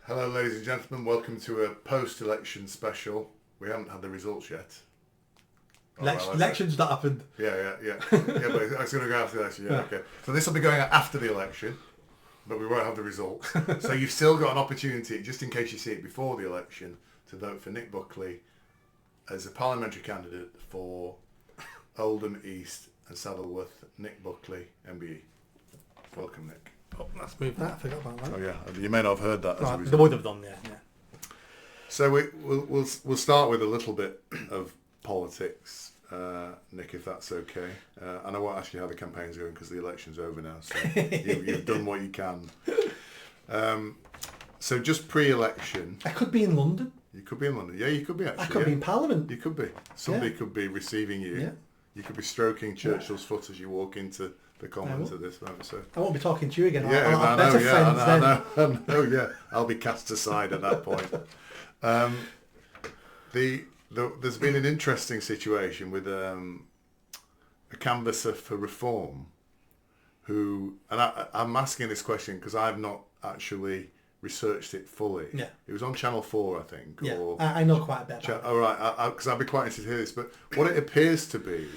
Hello, ladies and gentlemen. Welcome to a post-election special. We haven't had the results yet. Elections that happened. Yeah, but it's going to go after the election. Yeah, okay. So this will be going out after the election, but we won't have the results. So you've still got an opportunity, just in case you see it before the election, to vote for Nick Buckley as a parliamentary candidate for Oldham East and Saddleworth. Nick Buckley, MBE. Welcome, Nick. Oh, let's move that. I forgot about that. Oh yeah, you may not have heard that. Right, they would have done, yeah. So we'll start with a little bit of politics, Nick, if that's okay. And I won't ask you how the campaign's going because the election's over now. So you've done what you can. So just pre-election. I could be in London. You could be in London. Yeah, you could be actually. I could be in Parliament. You could be. Somebody could be receiving you. Yeah. You could be stroking Churchill's foot as you walk into the Commons at this moment. So I won't be talking to you again. Yeah, I'll have better friends then. I know, yeah. I'll be cast aside at that point. There's been an interesting situation with a canvasser for reform who, and I'm asking this question because I've not actually researched it fully. Yeah. It was on Channel 4, I think. Yeah, or I know quite a bit about it. All right, because I'd be quite interested to hear this. But what it appears to be,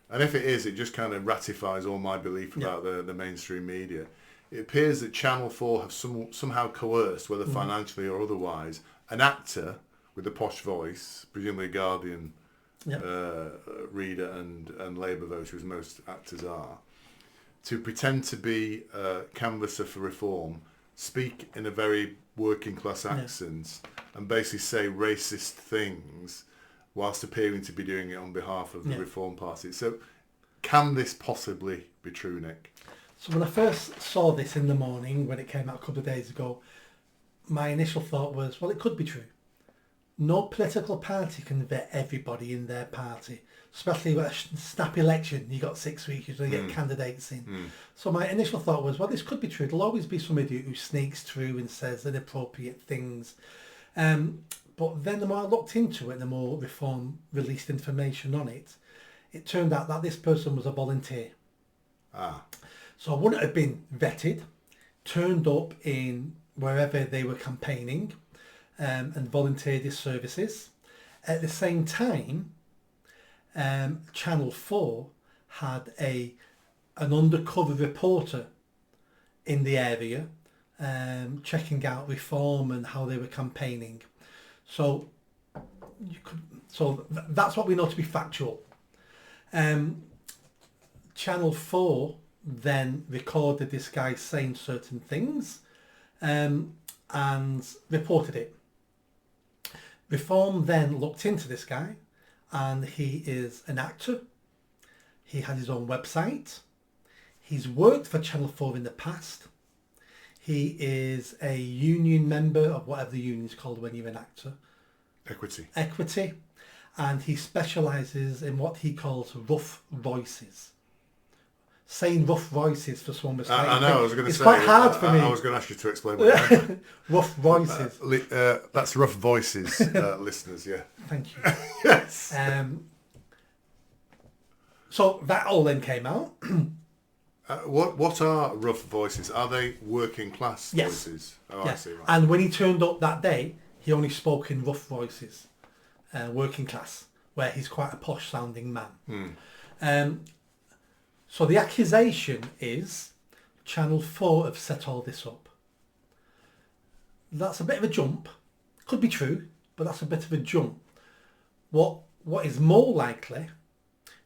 and if it is, it just kind of ratifies all my belief about the mainstream media. It appears that Channel 4 have somehow coerced, whether financially or otherwise, an actor with a posh voice, presumably a Guardian reader and Labour voter, as most actors are, to pretend to be a canvasser for reform, speak in a very working class accent, and basically say racist things whilst appearing to be doing it on behalf of the Reform Party. So can this possibly be true, Nick? So when I first saw this in the morning, when it came out a couple of days ago, my initial thought was, well, it could be true. No political party can vet everybody in their party, especially with a snap election. You got 6 weeks, you're going to get candidates in. So my initial thought was, well, this could be true. There'll always be some idiot who sneaks through and says inappropriate things. But then the more I looked into it, the more Reform released information on it, it turned out that this person was a volunteer. So I wouldn't have been vetted, turned up in wherever they were campaigning, and volunteered his services. At the same time, Channel 4 had an undercover reporter in the area, checking out Reform and how they were campaigning. So that's what we know to be factual. Channel 4 then recorded this guy saying certain things and reported it. Reform then looked into this guy, and he is an actor. He had his own website. He's worked for Channel 4 in the past. He is a union member of whatever the union is called when you're an actor. Equity. And he specialises in what he calls rough voices. Saying rough voices for someone with I know, I was going to say. It's quite hard for me. I was going to ask you to explain what that meant. Rough voices. That's rough voices, listeners, yeah. Thank you. Yes. So that all then came out. What are rough voices? Are they working class voices? Oh, Yeah. I see, right. And when he turned up that day, he only spoke in rough voices, working class, where he's quite a posh sounding man. So the accusation is Channel 4 have set all this up. That's a bit of a jump. Could be true, but that's a bit of a jump. What is more likely,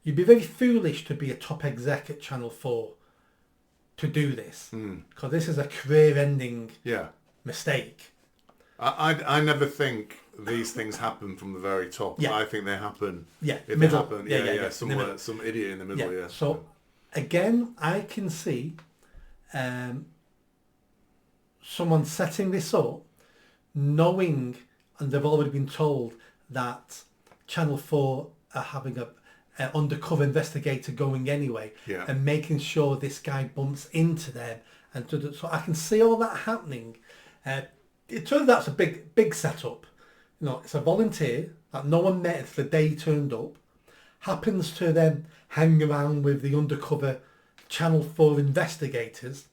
you'd be very foolish to be a top exec at Channel 4 to do this, because this is a career-ending mistake. I never think these things happen from the very top. Yeah. I think they happen. Yeah, If middle. they happen, Yeah. somewhere, some idiot in the middle. Yeah. So again, I can see someone setting this up, knowing, and they've already been told that Channel 4 are having an undercover investigator going anyway, and making sure this guy bumps into them. So I can see all that happening. It turns out it's a big setup. You know, it's a volunteer that no one met until the day he turned up, happens to then hang around with the undercover Channel 4 investigators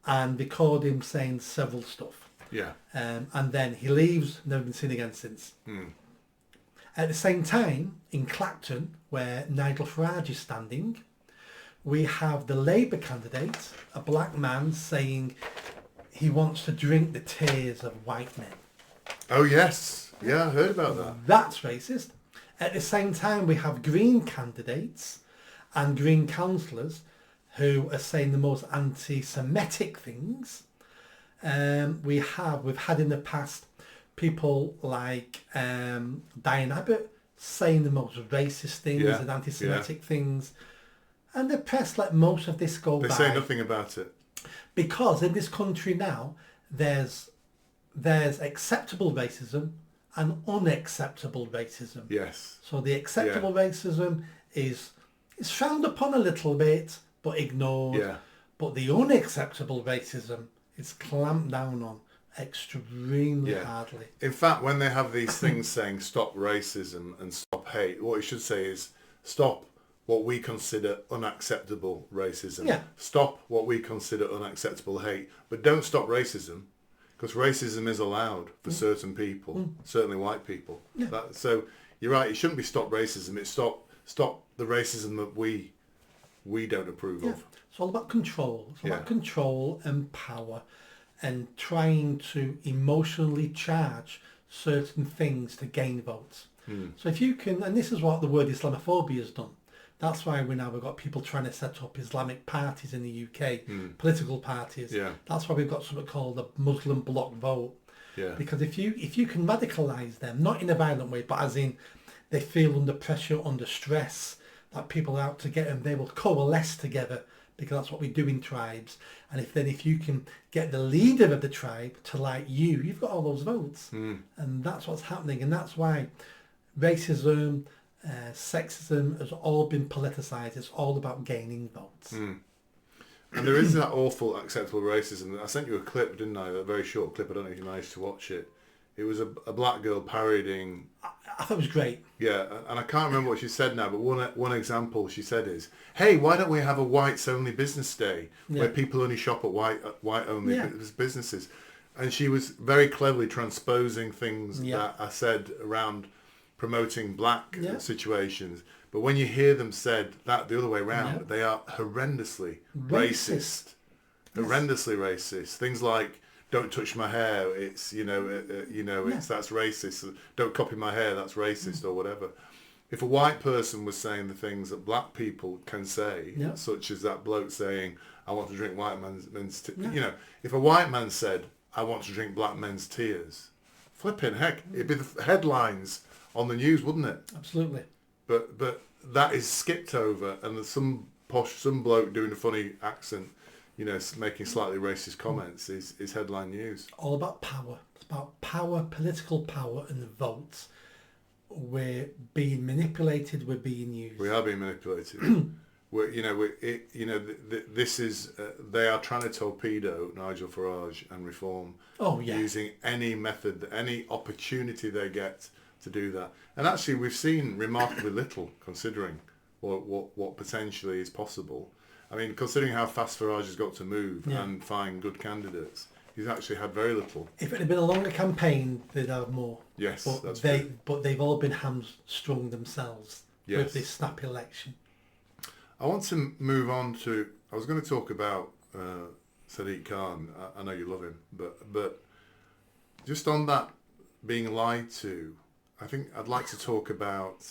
and record him saying several stuff. Yeah. And then he leaves, never been seen again since. At the same time, in Clacton, where Nigel Farage is standing, we have the Labour candidate, a black man, saying he wants to drink the tears of white men. Oh, yes. Yeah, I heard about that. That's racist. At the same time, we have Green candidates and Green councillors who are saying the most anti-Semitic things. We've had in the past people like Diane Abbott saying the most racist things and anti-Semitic things. And the press let most of this go by. They say nothing about it. Because in this country now, there's acceptable racism and unacceptable racism. Yes. So the acceptable racism is frowned upon a little bit, but ignored. Yeah. But the unacceptable racism is clamped down on extremely hardly. In fact, when they have these things saying stop racism and stop hate, what it should say is stop what we consider unacceptable racism. Yeah. Stop what we consider unacceptable hate. But don't stop racism, because racism is allowed for certain people, certainly white people. Yeah. So you're right, it shouldn't be stop racism, it's stop the racism that we don't approve of. It's all about control. It's all about control and power and trying to emotionally charge certain things to gain votes. So if you can, and this is what the word Islamophobia has done. That's why we've got people trying to set up Islamic parties in the UK, political parties. Yeah. That's why we've got something called the Muslim bloc vote. Yeah. Because if you can radicalise them, not in a violent way, but as in they feel under pressure, under stress, that people are out to get them, they will coalesce together, because that's what we do in tribes. And if you can get the leader of the tribe to like you, you've got all those votes. And that's what's happening. And that's why racism, sexism has all been politicised. It's all about gaining votes. And there is that awful acceptable racism. I sent you a clip, didn't I? A very short clip. I don't know if you managed to watch it. It was a black girl parodying. I thought it was great. Yeah, and I can't remember what she said now, but one example she said is, "Hey, why don't we have a whites only business day where people only shop at white only businesses?" And she was very cleverly transposing things that I said around promoting black situations. But when you hear them said that the other way around, they are horrendously racist. Horrendously racist. Things like, don't touch my hair, it's, it's that's racist. Don't copy my hair, that's racist, or whatever. If a white person was saying the things that black people can say, such as that bloke saying, I want to drink white men's if a white man said, I want to drink black men's tears, flipping heck, it'd be the headlines on the news, wouldn't it? Absolutely. But that is skipped over, and there's some bloke doing a funny accent, making slightly racist comments is headline news. All about power. It's about power, political power, and the votes. We're being manipulated. We're being used. We are being manipulated. This is they are trying to torpedo Nigel Farage and Reform. Using any method, any opportunity they get to do that. And actually, we've seen remarkably little, considering what potentially is possible. I mean, considering how fast Farage has got to move and find good candidates, he's actually had very little. If it had been a longer campaign, they'd have more. Yes, that's true. But they've all been hamstrung themselves with this snap election. I want to move on to... I was going to talk about Sadiq Khan. I know you love him, but just on that being lied to, I think I'd like to talk about...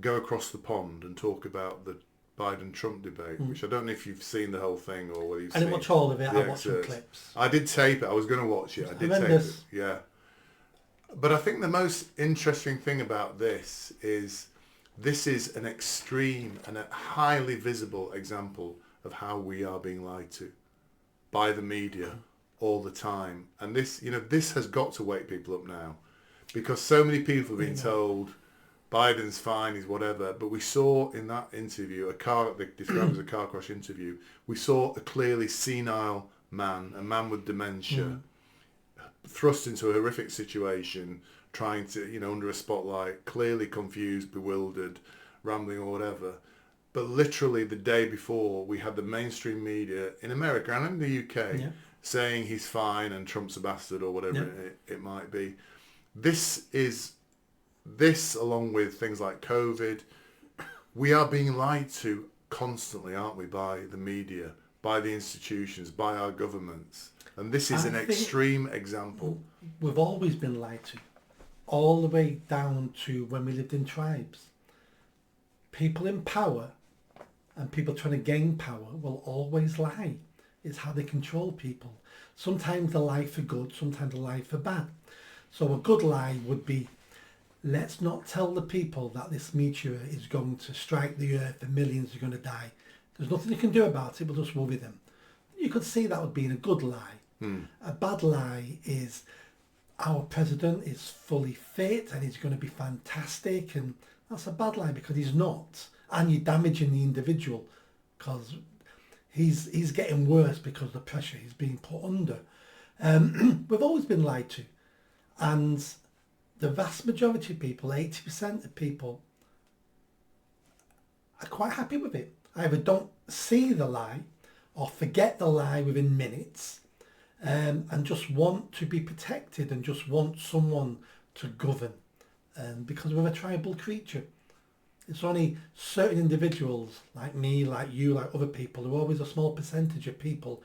go across the pond and talk about the Biden-Trump debate, which I don't know if you've seen the whole thing or whether you've seen... I didn't watch all of it, I watched some clips. I did tape it, I was going to watch it, I did tape it, yeah. But I think the most interesting thing about this is an extreme and a highly visible example of how we are being lied to by the media all the time. And this has got to wake people up now, because so many people have been told Biden's fine, he's whatever. But we saw in that interview, they described as a car crash interview, we saw a clearly senile man, a man with dementia, thrust into a horrific situation, trying to, under a spotlight, clearly confused, bewildered, rambling or whatever. But literally the day before, we had the mainstream media in America and in the UK saying he's fine and Trump's a bastard or whatever it might be. This, along with things like COVID, we are being lied to constantly, aren't we, by the media, by the institutions, by our governments. And this is an extreme example. We've always been lied to, all the way down to when we lived in tribes. People in power and people trying to gain power will always lie. It's how they control people. Sometimes they lie for good, sometimes they lie for bad. So a good lie would be, let's not tell the people that this meteor is going to strike the earth and millions are going to die. There's nothing you can do about it, we'll just worry them. You could see that would be a good lie. A bad lie is, our president is fully fit and he's going to be fantastic, and that's a bad lie because he's not. And you're damaging the individual because he's getting worse because of the pressure he's being put under. We've always been lied to. And the vast majority of people, 80% of people, are quite happy with it. Either don't see the lie or forget the lie within minutes, and just want to be protected and just want someone to govern, because we're a tribal creature. It's only certain individuals like me, like you, like other people, who are always a small percentage of people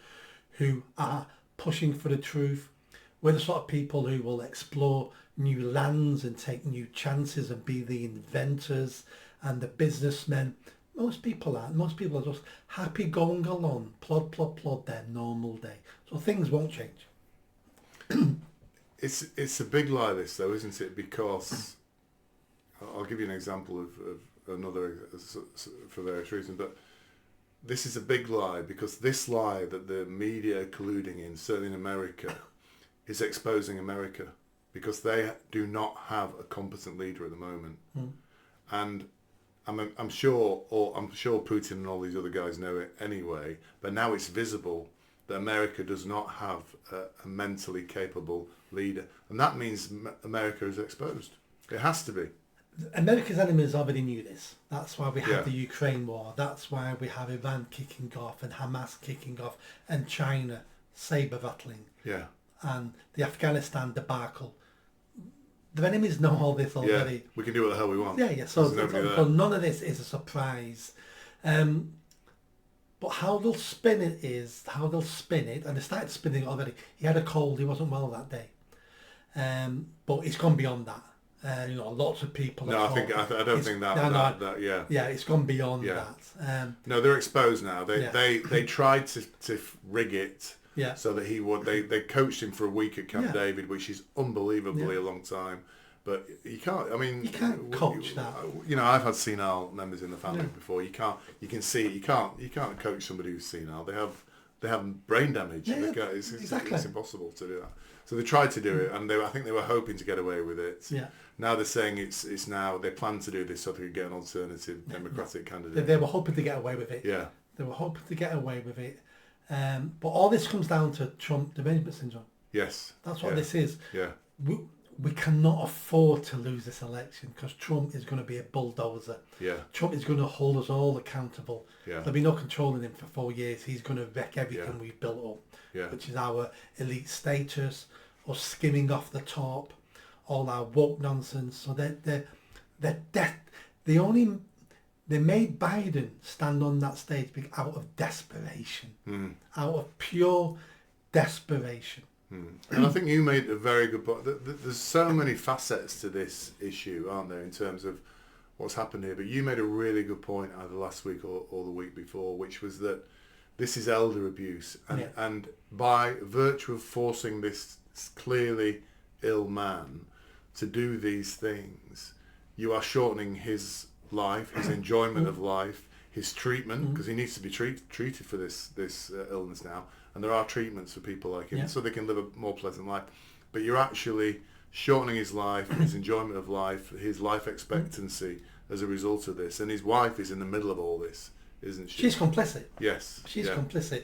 who are pushing for the truth. We're the sort of people who will explore new lands and take new chances and be the inventors and the businessmen. Most people aren't. Most people are just happy going along, plod, plod, plod, their normal day. So things won't change. It's a big lie, this, though, isn't it? Because I'll give you an example of another for various reasons, but this is a big lie because this lie that the media are colluding in, certainly in America, is exposing America because they do not have a competent leader at the moment. And I'm sure Putin and all these other guys know it anyway, but now it's visible that America does not have a mentally capable leader, and that means America is exposed. It has to be. America's enemies already knew this. That's why we have the Ukraine war. That's why we have Iran kicking off and Hamas kicking off and China saber rattling. Yeah. And the Afghanistan debacle. The enemies know all this already. Yeah, we can do what the hell we want. Yeah. So none of this is a surprise. But how they'll spin it, and they started spinning it already. He had a cold, he wasn't well that day. But it's gone beyond that. Lots of people. No, I don't think that. Yeah, it's gone beyond that. No, they're exposed now. They tried to rig it. Yeah. So that he would. They coached him for a week at Camp David, which is unbelievably a long time. But you can't. I mean, you can't coach that. I've had senile members in the family before. You can't. You can see it. You can't coach somebody who's senile. They have brain damage. Exactly. It's impossible to do that. So they tried to do it, and I think they were hoping to get away with it. Yeah. Now they're saying it's now they plan to do this so they could get an alternative Democratic candidate. They were hoping to get away with it. Yeah. They were hoping to get away with it. But all this comes down to Trump derangement syndrome. Yes. That's what this is. Yeah. We cannot afford to lose this election because Trump is going to be a bulldozer. Yeah. Trump is going to hold us all accountable. Yeah. There'll be no controlling him for 4 years. He's going to wreck everything we've built up, which is our elite status, or skimming off the top, all our woke nonsense. So they made Biden stand on that stage out of desperation, out of pure desperation. And I think you made a very good point. There's so many facets to this issue, aren't there, in terms of what's happened here. But you made a really good point either last week or the week before, which was that this is elder abuse. And by virtue of forcing this clearly ill man to do these things, you are shortening his life, his enjoyment of life, his treatment, because he needs to be treated for this illness now. And there are treatments for people like him, so they can live a more pleasant life. But you're actually shortening his life, his enjoyment of life, his life expectancy as a result of this. And his wife is in the middle of all this, isn't she? She's complicit. Yes. She's complicit.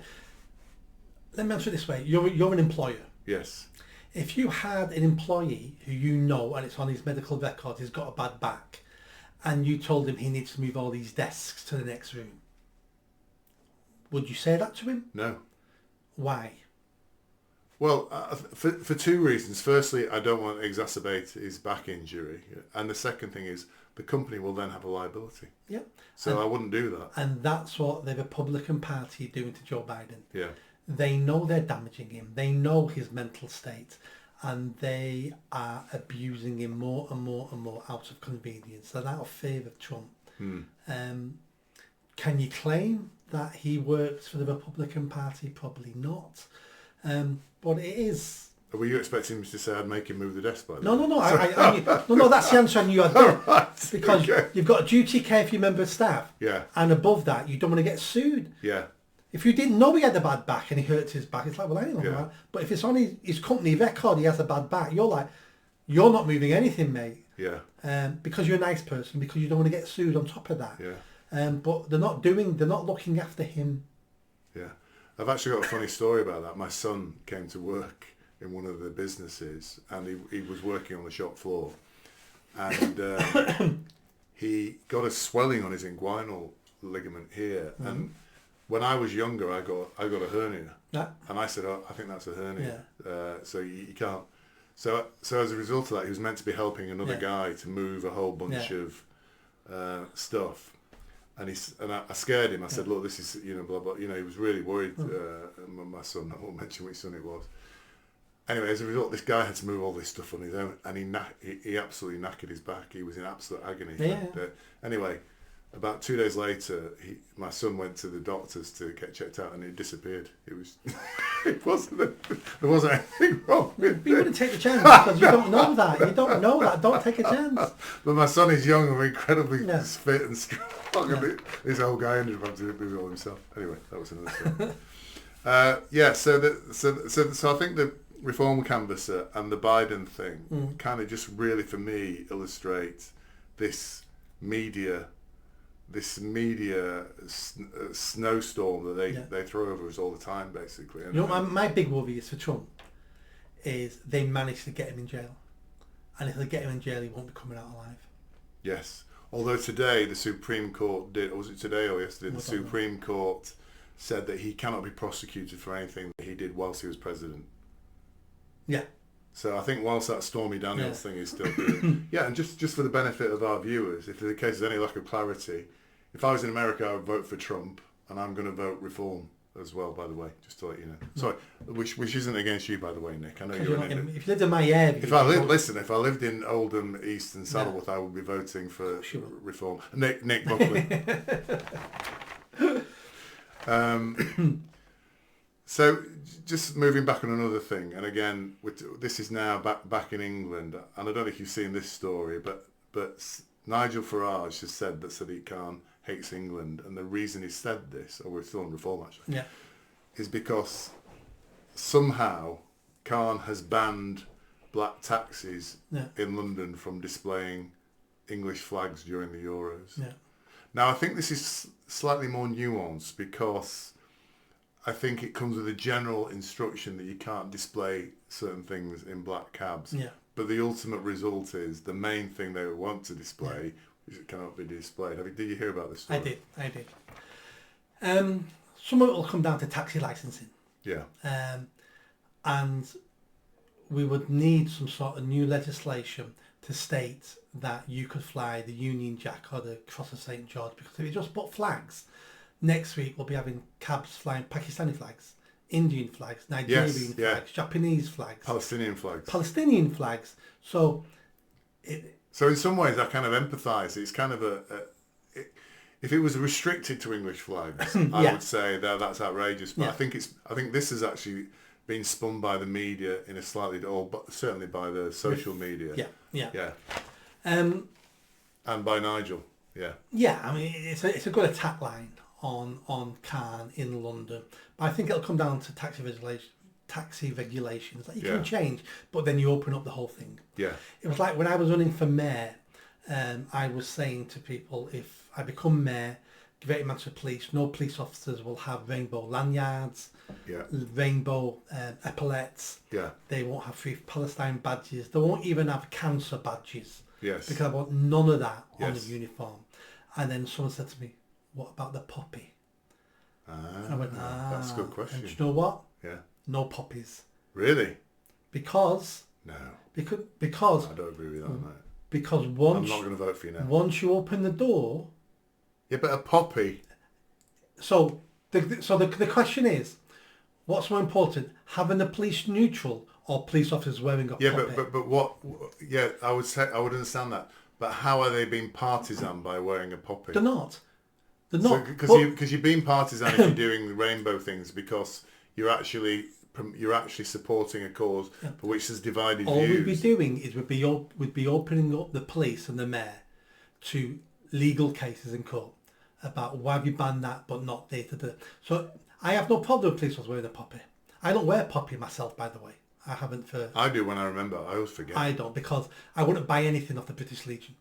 Let me answer it this way. You're an employer. Yes. If you had an employee who you know, and it's on his medical record, he's got a bad back, and you told him he needs to move all these desks to the next room, would you say that to him? No. Why? Well, for two reasons. Firstly, I don't want to exacerbate his back injury. And the second thing is the company will then have a liability. Yeah. So I wouldn't do that. And that's what the Republican Party are doing to Joe Biden. Yeah. They know they're damaging him. They know his mental state. And they are abusing him more and more and more out of convenience and out of favour of Trump. Can you claim that he works for the Republican Party? Probably not. But it is. Were you expecting me to say I'd make him move the desk by the No, way? no. That's the answer I knew I'd do. Right, Because okay. you've got a duty care for your member of staff. Yeah. And above that, you don't want to get sued. Yeah. If you didn't know he had a bad back and he hurts his back, it's like, well, I ain't Yeah. that. But if it's on his company record, he has a bad back, you're like, you're not moving anything, mate. Yeah. Because you're a nice person, because you don't want to get sued on top of that. Yeah. But they're not looking after him. Yeah. I've actually got a funny story about that. My son came to work in one of the businesses and he was working on the shop floor and he got a swelling on his inguinal ligament here and when I was younger I got a hernia and I said, oh, I think that's a hernia. So you can't. So as a result of that, he was meant to be helping another guy to move a whole bunch of stuff. And I scared him. I said, look, this is, blah, blah. He was really worried, my son. I won't mention which son it was. Anyway, as a result, this guy had to move all this stuff on his own. And he absolutely knackered his back. He was in absolute agony. Yeah. And, anyway, about 2 days later, my son went to the doctors to get checked out and it disappeared. It was, there wasn't anything wrong with But you it. wouldn't take the chance because you don't know that. You don't know that. Don't take a chance. But my son is young and incredibly Yeah. fit and strong. And this old guy ended up having to do it all himself. Anyway, that was another story. So I think the reform canvasser and the Biden thing kind of just really, for me, illustrate this media snowstorm that they throw over us all the time, basically. And, my big worry is for Trump is they managed to get him in jail, and if they get him in jail, he won't be coming out alive. Yes. Although today the Supreme Court did, or was it today or yesterday, the Supreme Court said that he cannot be prosecuted for anything that he did whilst he was president. Yeah. So I think whilst that Stormy Daniels thing is still good. Yeah, and just for the benefit of our viewers, if the case is any lack of clarity, if I was in America, I would vote for Trump, and I'm going to vote reform as well, by the way, just to let you know. Sorry, which isn't against you, by the way, Nick. I know you're in if you lived in my area... If I lived in Oldham, East and Saddleworth, I would be voting for reform. Nick Buckley. So just moving back on another thing, and again, this is now back in England, and I don't know if you've seen this story, but Nigel Farage has said that Sadiq Khan hates England, and the reason he said this, or we're still on reform actually, is because somehow Khan has banned black taxis in London from displaying English flags during the Euros. Yeah. Now I think this is slightly more nuanced because I think it comes with a general instruction that you can't display certain things in black cabs. Yeah. But the ultimate result is the main thing they want to display is it cannot be displayed. Did you hear about this story? I did. Some of it will come down to taxi licensing. Yeah. And we would need some sort of new legislation to state that you could fly the Union Jack or the Cross of St. George, because if you just put flags, next week we'll be having cabs flying Pakistani flags, Indian flags, Nigerian flags, Japanese flags, Palestinian flags. So in some ways I kind of empathise. It's kind of if it was restricted to English flags, I would say that's outrageous. But I think this has actually been spun by the media in a slightly, but certainly by the social media. Yeah. And by Nigel. Yeah. Yeah, I mean it's a good attack line on Khan in London, but I think it'll come down to taxi regulations that you can change, but then you open up the whole thing. Yeah. It was like when I was running for mayor, I was saying to people, if I become mayor, Greater Manchester Police, no police officers will have rainbow lanyards, rainbow epaulets. Yeah. They won't have Free Palestine badges. They won't even have cancer badges. Yes. Because I want none of that on the uniform. And then someone said to me, what about the poppy? And I went, that's a good question. And you know what? Yeah. No poppies. Really? Because No. because I don't agree with that, mate. because I'm once not going to vote for you now. once you open the door, Yeah, but a poppy. so the question is, what's more important, having the police neutral or police officers wearing a Yeah, poppy? but what? Yeah, I would understand that. But how are they being partisan by wearing a poppy? They're not. They're So, not. because you're being partisan if you're doing the rainbow things because you're actually supporting a cause for which there's divided All views. we'd be doing is we'd be opening up the police and the mayor to legal cases in court about why have you banned that but not this. So I have no problem with police officers wearing a poppy. I don't wear poppy myself, by the way. I haven't for... I do when I remember. I always forget. I don't, because I wouldn't buy anything off the British Legion.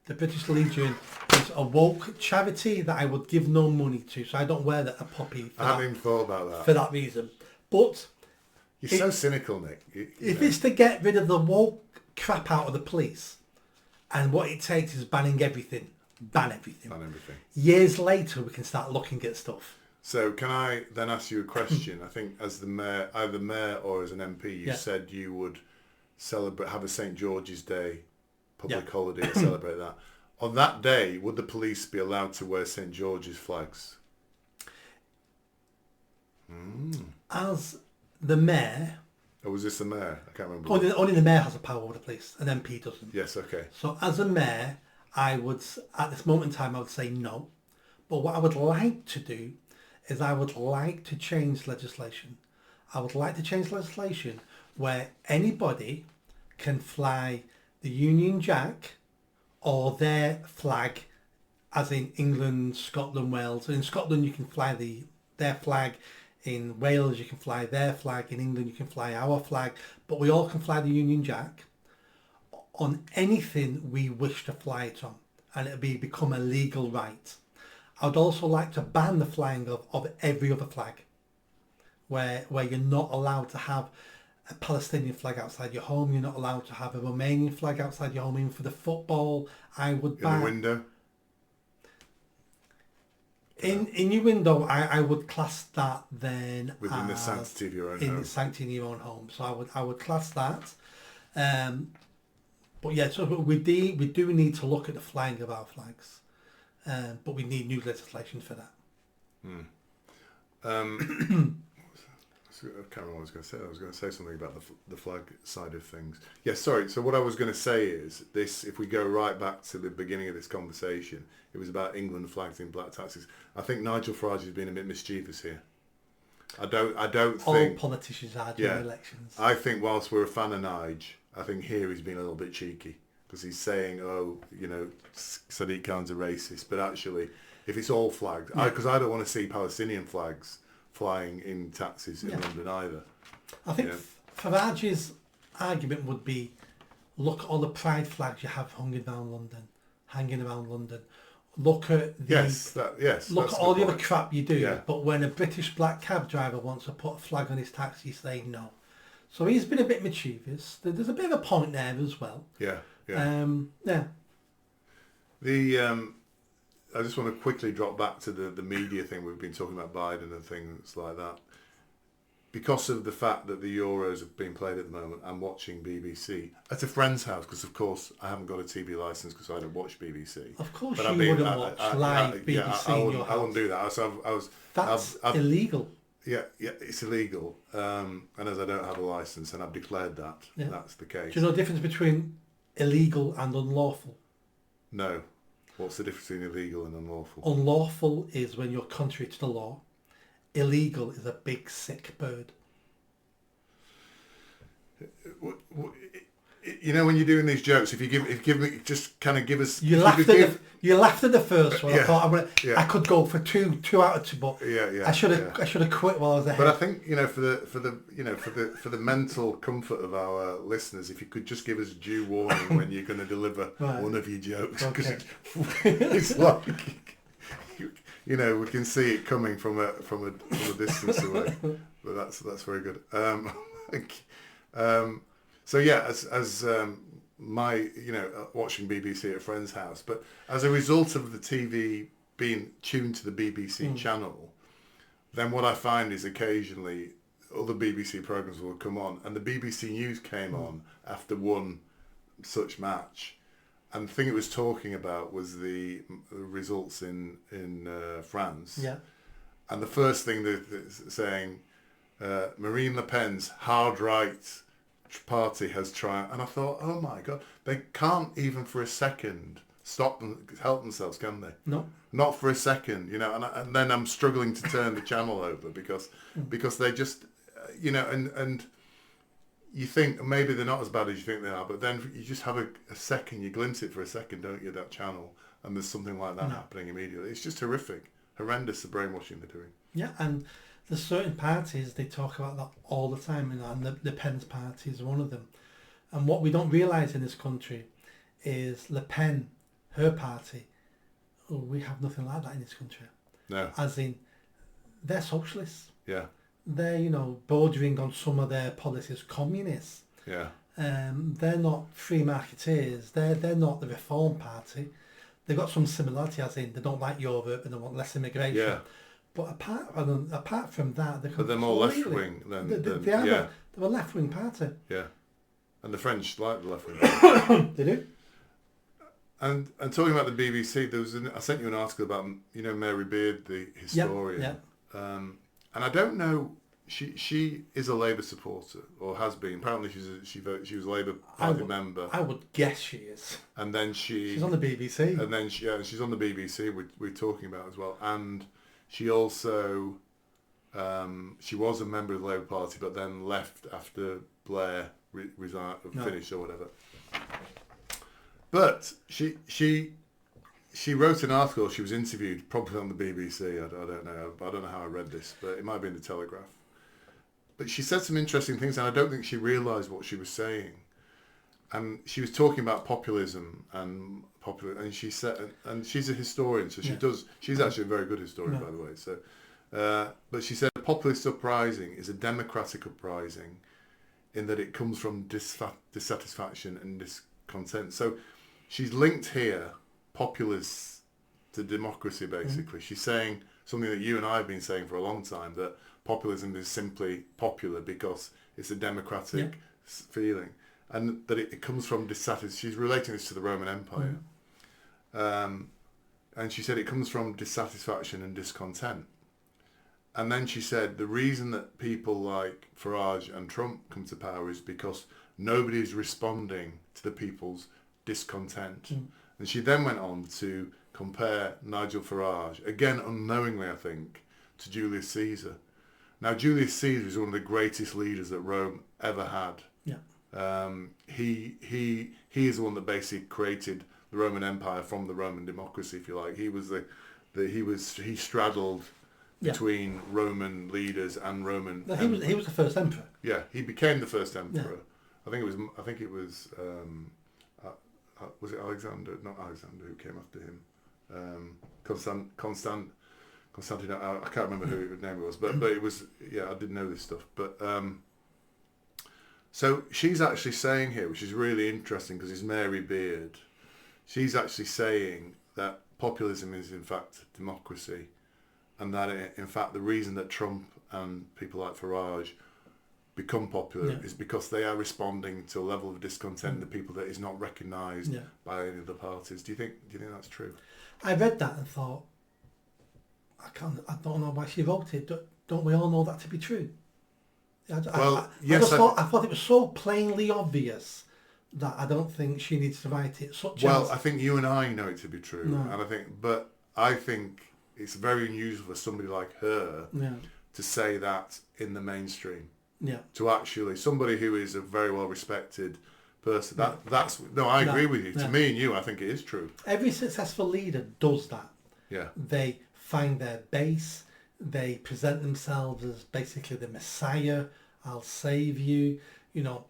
The British Legion is a woke charity that I would give no money to, so I don't wear a poppy I haven't even thought about that. for that reason. But You're so cynical, Nick. if it's to get rid of the woke crap out of the police, and what it takes is banning everything, ban everything. Ban everything. Years later, we can start looking at stuff. So can I then ask you a question? I think as the mayor, either mayor or as an MP, you said you would have a St. George's Day public holiday and celebrate that. On that day, would the police be allowed to wear St. George's flags? As the mayor... Or was this the mayor? I can't remember. Only the mayor has the power over the police, an MP doesn't. Yes, okay. So as a mayor, I would, at this moment in time, I would say no. But what I would like to do is I would like to change legislation. I would like to change legislation where anybody can fly the Union Jack or their flag, as in England, Scotland, Wales. In Scotland, you can fly their flag. In Wales, you can fly their flag. In England, you can fly our flag. But we all can fly the Union Jack on anything we wish to fly it on. And it'll become a legal right. I would also like to ban the flying of every other flag, where you're not allowed to have a Palestinian flag outside your home. You're not allowed to have a Romanian flag outside your home. Even for the football, I would ban... In the window? In your window, I would class that then within the sanctity of your own home. In the sanctity of your own home. So I would class that. But yeah, so we do need to look at the flying of our flags. But we need new legislation for that. I can't remember what I was going to say. I was going to say something about the flag side of things. Yeah, sorry. So what I was going to say is this: if we go right back to the beginning of this conversation, it was about England flags in black taxis. I think Nigel Farage has been a bit mischievous here. I don't think all politicians are during elections. I think whilst we're a fan of Nige, I think here he's been a little bit cheeky because he's saying, Sadiq Khan's a racist, but actually, if it's all flagged, because I don't want to see Palestinian flags flying in taxis in London either. I think Farage's argument would be, look at all the pride flags you have hanging around London. Look at look at all the other crap you do. Yeah. But when a British black cab driver wants to put a flag on his taxi, you say no. So he's been a bit mischievous. There's a bit of a point there as well. Yeah. I just want to quickly drop back to the media thing. We've been talking about Biden and things like that. Because of the fact that the Euros have been played at the moment, I'm watching BBC at a friend's house because, of course, I haven't got a TV licence because I don't watch BBC. Of course you wouldn't watch live BBC in your house. I wouldn't do that. That's illegal. Yeah, it's illegal. And as I don't have a licence and I've declared that, that's the case. Do you know the difference between illegal and unlawful? No. What's the difference between illegal and unlawful? Unlawful is when you're contrary to the law. Illegal is a big sick bird. You know, when you're doing these jokes, if you give me, just kind of give us. You laughed at the first one. I thought I could go for two out of two, but I should have quit while I was ahead. But I think for the mental comfort of our listeners, if you could just give us due warning when you're going to deliver one of your jokes, because it's like. We can see it coming from a distance away, but that's very good. So yeah, as my watching BBC at a friend's house, but as a result of the TV being tuned to the BBC channel, then what I find is occasionally other BBC programmes will come on, and the BBC News came on after one such match, and the thing it was talking about was the results in France. Yeah. And the first thing they're saying, Marine Le Pen's hard right party has triumphed. And I thought, oh my God, they can't even for a second help themselves, can they? No. Not for a second, you know. And then I'm struggling to turn the channel over because they just, you know, and you think maybe they're not as bad as you think they are, but then you just have a second, you glimpse it for a second, don't you, that channel, and there's something like that happening immediately. It's just horrendous, the brainwashing they're doing. Yeah, and there's certain parties, they talk about that all the time, and the Pen's party is one of them. And what we don't realise in this country is Le Pen, her party, we have nothing like that in this country. No. As in, they're socialists. Yeah. They're, you know, bordering on some of their policies communists. Yeah. They're not free marketeers. They're not the Reform Party. They've got some similarity, as in they don't like Europe and they want less immigration. Yeah. But apart from that, they're more left wing than they're a left wing party. Yeah. And the French like the left wing. They do. And talking about the BBC, I sent you an article about, you know, Mary Beard, the historian. Yeah. And I don't know. She is a Labour supporter, or has been. Apparently, she was a Labour Party member. I would guess she is. And then she's on the BBC. And then she's on the BBC. We're talking about as well. And she also she was a member of the Labour Party, but then left after Blair resigned, finished or whatever. But she wrote an article. She was interviewed, probably on the BBC. I don't know. I don't know how I read this, but it might be in the Telegraph. But she said some interesting things, and I don't think she realised what she was saying. And she was talking about populism and she said, and she's a historian, so she's actually a very good historian, by the way. So, but she said, a populist uprising is a democratic uprising, in that it comes from dissatisfaction and discontent. So, she's linked here populists to democracy, basically. She's saying something that you and I have been saying for a long time, that populism is simply popular because it's a democratic feeling, and that it comes from dissatisfaction. She's relating this to the Roman Empire. And she said it comes from dissatisfaction and discontent. And then she said the reason that people like Farage and Trump come to power is because nobody is responding to the people's discontent. And she then went on to compare Nigel Farage, again unknowingly I think, to Julius Caesar. Now Julius Caesar is one of the greatest leaders that Rome ever had. Yeah. He is the one that basically created the Roman Empire from the Roman democracy, if you like. He straddled between Roman leaders and Roman. He was the first emperor. Yeah, he became the first emperor. Yeah. I think it was. Was it Alexander? Not Alexander, who came after him. Constantine. I can't remember who his name was, but it was. Yeah, I didn't know this stuff. But so she's actually saying here, which is really interesting because it's Mary Beard. She's actually saying that populism is in fact democracy, and that in fact the reason that Trump and people like Farage become popular is because they are responding to a level of discontent in the people that is not recognised by any of the parties. Do you think that's true? I read that and thought, I don't know why she wrote it. Don't we all know that to be true? I thought it was so plainly obvious that I don't think she needs to write it. I think you and I know it to be true, and I think it's very unusual for somebody like her to say that in the mainstream. Yeah. To actually somebody who is a very well respected person. I agree with you. To me and you, I think it is true. Every successful leader does that. Yeah. They find their base. They present themselves as basically the Messiah. I'll save you. You know,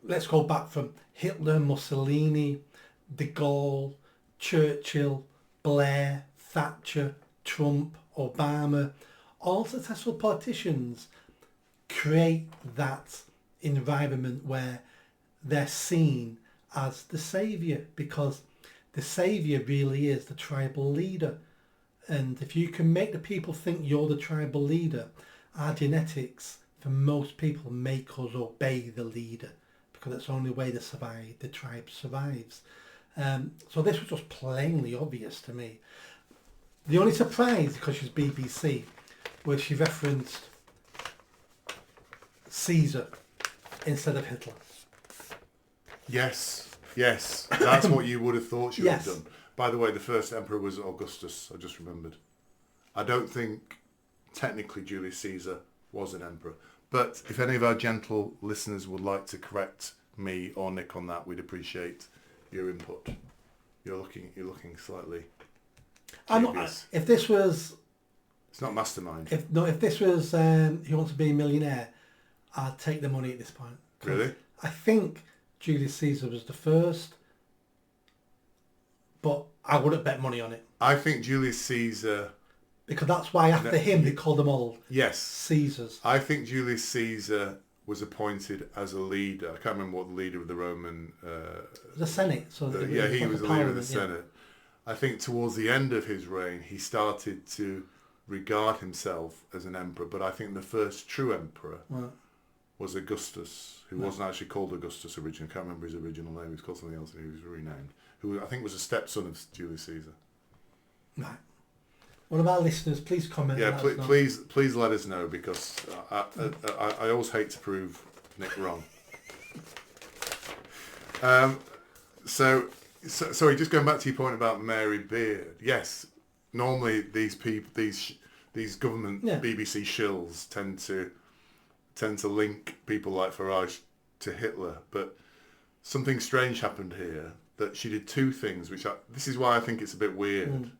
let's go back from Hitler, Mussolini, De Gaulle, Churchill, Blair, Thatcher, Trump, Obama. All successful politicians create that environment where they're seen as the saviour, because the saviour really is the tribal leader. And if you can make the people think you're the tribal leader, our genetics for most people, make us obey the leader, because it's the only way the tribe survives. So this was just plainly obvious to me. The only surprise, because she's BBC, was she referenced Caesar instead of Hitler. Yes, that's what you would have thought she would have Yes. done. By the way, the first emperor was Augustus, I just remembered. I don't think technically Julius Caesar was an emperor. But if any of our gentle listeners would like to correct me or Nick on that, we'd appreciate your input. You're looking slightly dubious. If this was... It's not Mastermind. If this was Who Wants to Be a Millionaire, I'd take the money at this point. Really? I think Julius Caesar was the first, but I wouldn't bet money on it. I think Julius Caesar... Because that's why after him they called them all Yes. Caesars. I think Julius Caesar was appointed as a leader. I can't remember what the leader of the Roman... The Senate. So he was the leader of the Parliament, Senate. I think towards the end of his reign, he started to regard himself as an emperor. But I think the first true emperor was Augustus, who wasn't actually called Augustus originally. I can't remember his original name. He was called something else and he was renamed. Who I think was a stepson of Julius Caesar. Right. One of our listeners, please comment. Yeah, please let us know, because I always hate to prove Nick wrong. So sorry, just going back to your point about Mary Beard. Yes, normally these people, these government BBC shills tend to link people like Farage to Hitler, but something strange happened here. That she did two things, this is why I think it's a bit weird.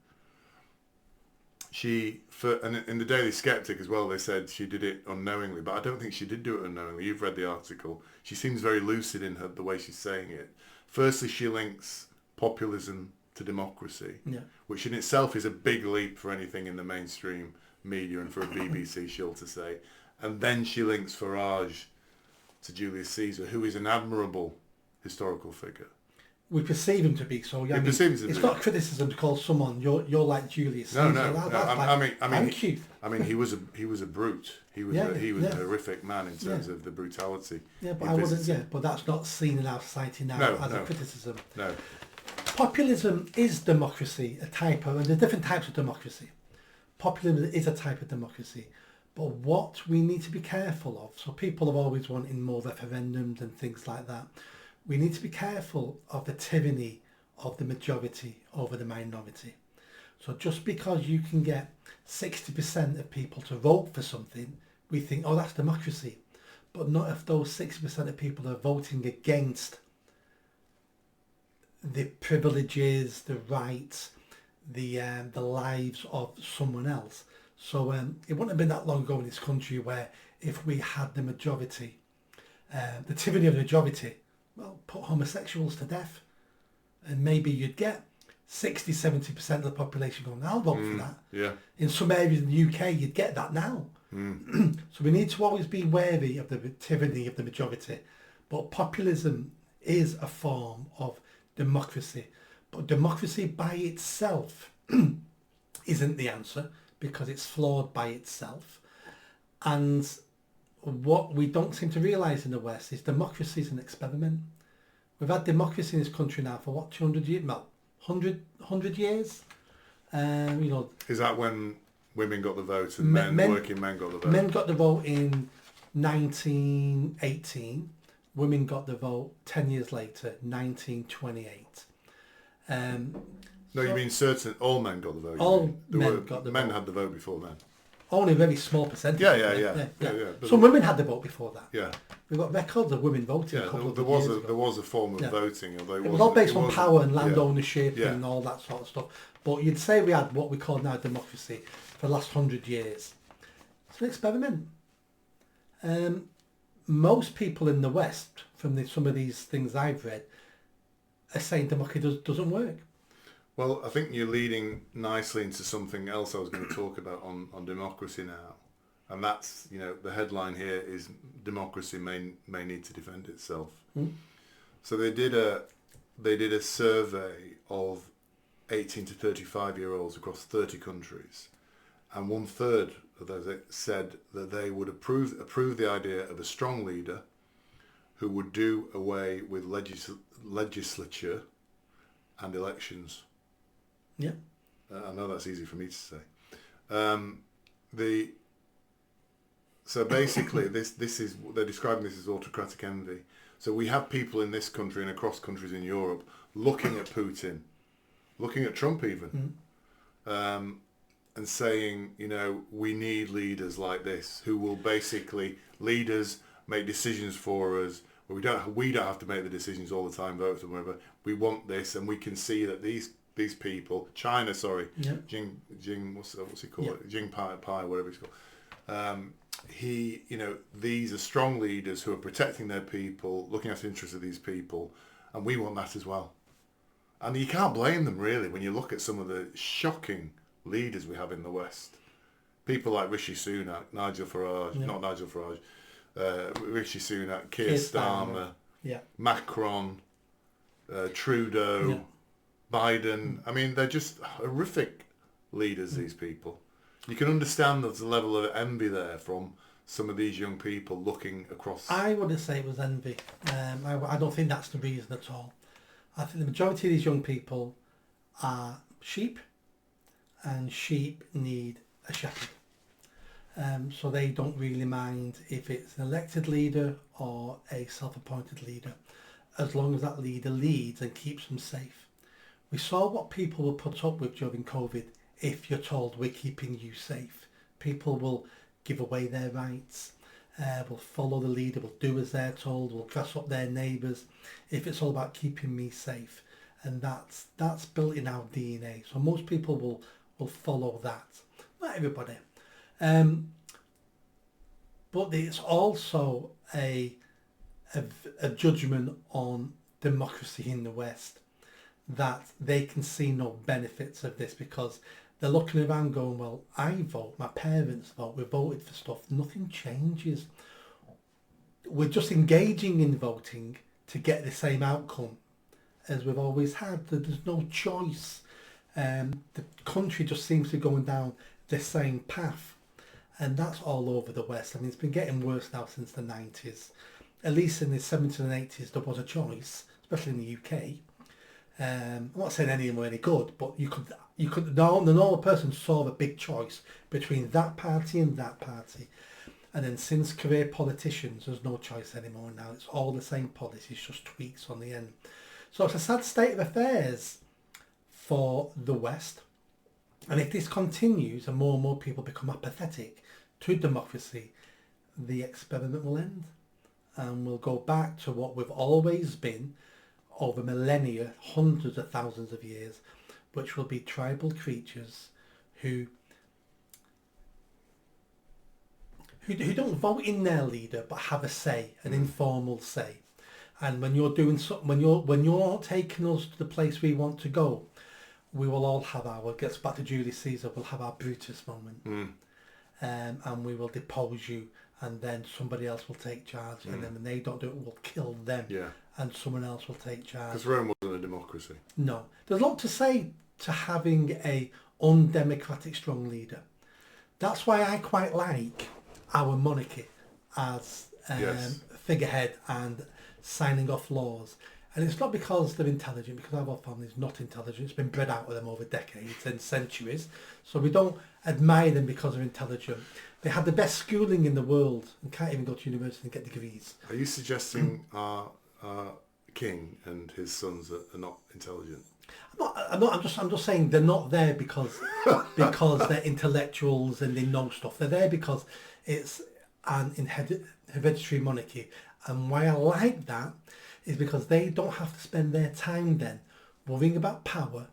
And in the Daily Skeptic as well, they said she did it unknowingly, but I don't think she did do it unknowingly. You've read the article. She seems very lucid in the way she's saying it. Firstly, she links populism to democracy, which in itself is a big leap for anything in the mainstream media and for a BBC shill to say. And then she links Farage to Julius Caesar, who is an admirable historical figure. We perceive him to be so. It's not criticism to call someone you're like Julius Caesar. I mean, he was a brute. He was a horrific man in terms of the brutality. Yeah, but I wouldn't. Yeah, but that's not seen in our society now as a criticism. No. Populism is democracy, and there's different types of democracy. Populism is a type of democracy, but what we need to be careful of. So people are always wanting more referendums and things like that. We need to be careful of the tyranny of the majority over the minority. So just because you can get 60% of people to vote for something, we think, oh, that's democracy. But not if those 60% of people are voting against the privileges, the rights, the lives of someone else. So it wouldn't have been that long ago in this country where if we had the majority, the tyranny of the majority, well, put homosexuals to death, and maybe you'd get 60-70% of the population going, I'll vote for that. Yeah. In some areas in the UK, you'd get that now. So we need to always be wary of the tyranny of the majority. But populism is a form of democracy. But democracy by itself isn't the answer, because it's flawed by itself. And what we don't seem to realise in the West is democracy is an experiment. We've had democracy in this country now for what, 200 years? Well, 100 years? Is that when women got the vote and working men got the vote? Men got the vote in 1918. Women got the vote 10 years later, 1928. You mean all men got the vote? All men got the vote. Men had the vote before men. Only a very small percentage. Yeah. Some women had the vote before that. Yeah. We've got records of women voting. Yeah, there was a form of voting, although it was all based on power and land ownership and all that sort of stuff. But you'd say we had what we call now democracy for the last 100 years. It's an experiment. Most people in the West, from some of these things I've read, are saying democracy doesn't work. Well, I think you're leading nicely into something else I was going to talk about on democracy now. And that's, the headline here is democracy may need to defend itself. So they did a survey of 18 to 35 year olds across 30 countries, and 1/3 said that they would approve the idea of a strong leader who would do away with legislature and elections. Yeah. I know that's easy for me to say. So basically, this is they're describing this as autocratic envy. So we have people in this country and across countries in Europe looking at Putin, looking at Trump even, and saying, we need leaders like this who will basically lead us, make decisions for us. We don't have to make the decisions all the time, vote and whatever. We want this, and we can see that these people, China, Jing, what's he called? Yeah. Jing Pai, whatever he's called. These are strong leaders who are protecting their people, looking after the interests of these people, and we want that as well. And you can't blame them really when you look at some of the shocking leaders we have in the West. People like Rishi Sunak, Rishi Sunak, Keir Starmer, Macron, Trudeau, Biden. I mean, they're just horrific leaders, these people. You can understand there's a level of envy there from some of these young people looking across. I wouldn't say it was envy. I don't think that's the reason at all. I think the majority of these young people are sheep, and sheep need a shepherd. So they don't really mind if it's an elected leader or a self-appointed leader, as long as that leader leads and keeps them safe. We saw what people will put up with during COVID. If you're told we're keeping you safe, people will give away their rights, will follow the leader, will do as they're told, will dress up their neighbours, if it's all about keeping me safe. And that's built in our DNA. So most people will follow that. Not everybody. But it's also a judgment on democracy in the West, that they can see no benefits of this because they're looking around going, well, I vote, my parents vote, we voted for stuff, nothing changes. We're just engaging in voting to get the same outcome as we've always had. There's no choice. The country just seems to be going down the same path, and that's all over the West. I mean, it's been getting worse now since the 90s. At least in the 70s and 80s there was a choice, especially in the UK. I'm not saying any were any good, but you could the normal person saw a big choice between that party and that party. And then since career politicians, there's no choice anymore now. It's all the same policies, just tweaks on the end. So it's a sad state of affairs for the West. And if this continues and more people become apathetic to democracy, the experiment will end. And we'll go back to what we've always been over millennia, hundreds of thousands of years, which will be tribal creatures who don't vote in their leader but have a say, an informal say. And when you're doing something, when you're taking us to the place we want to go, we will all have our, gets back to Julius Caesar, we'll have our Brutus moment. And we will depose you, and then somebody else will take charge, and then when they don't do it, we'll kill them, and someone else will take charge. Because Rome wasn't a democracy. No. There's a lot to say to having a undemocratic strong leader. That's why I quite like our monarchy as figurehead and signing off laws. And it's not because they're intelligent, because our family is not intelligent. It's been bred out of them over decades and centuries. So we don't admire them because they're intelligent. They have the best schooling in the world and can't even go to university and get degrees. Are you suggesting our king and his sons are not intelligent? I'm just saying they're not there because they're intellectuals and they know stuff. They're there because it's an hereditary monarchy. And why I like that is because they don't have to spend their time then worrying about power,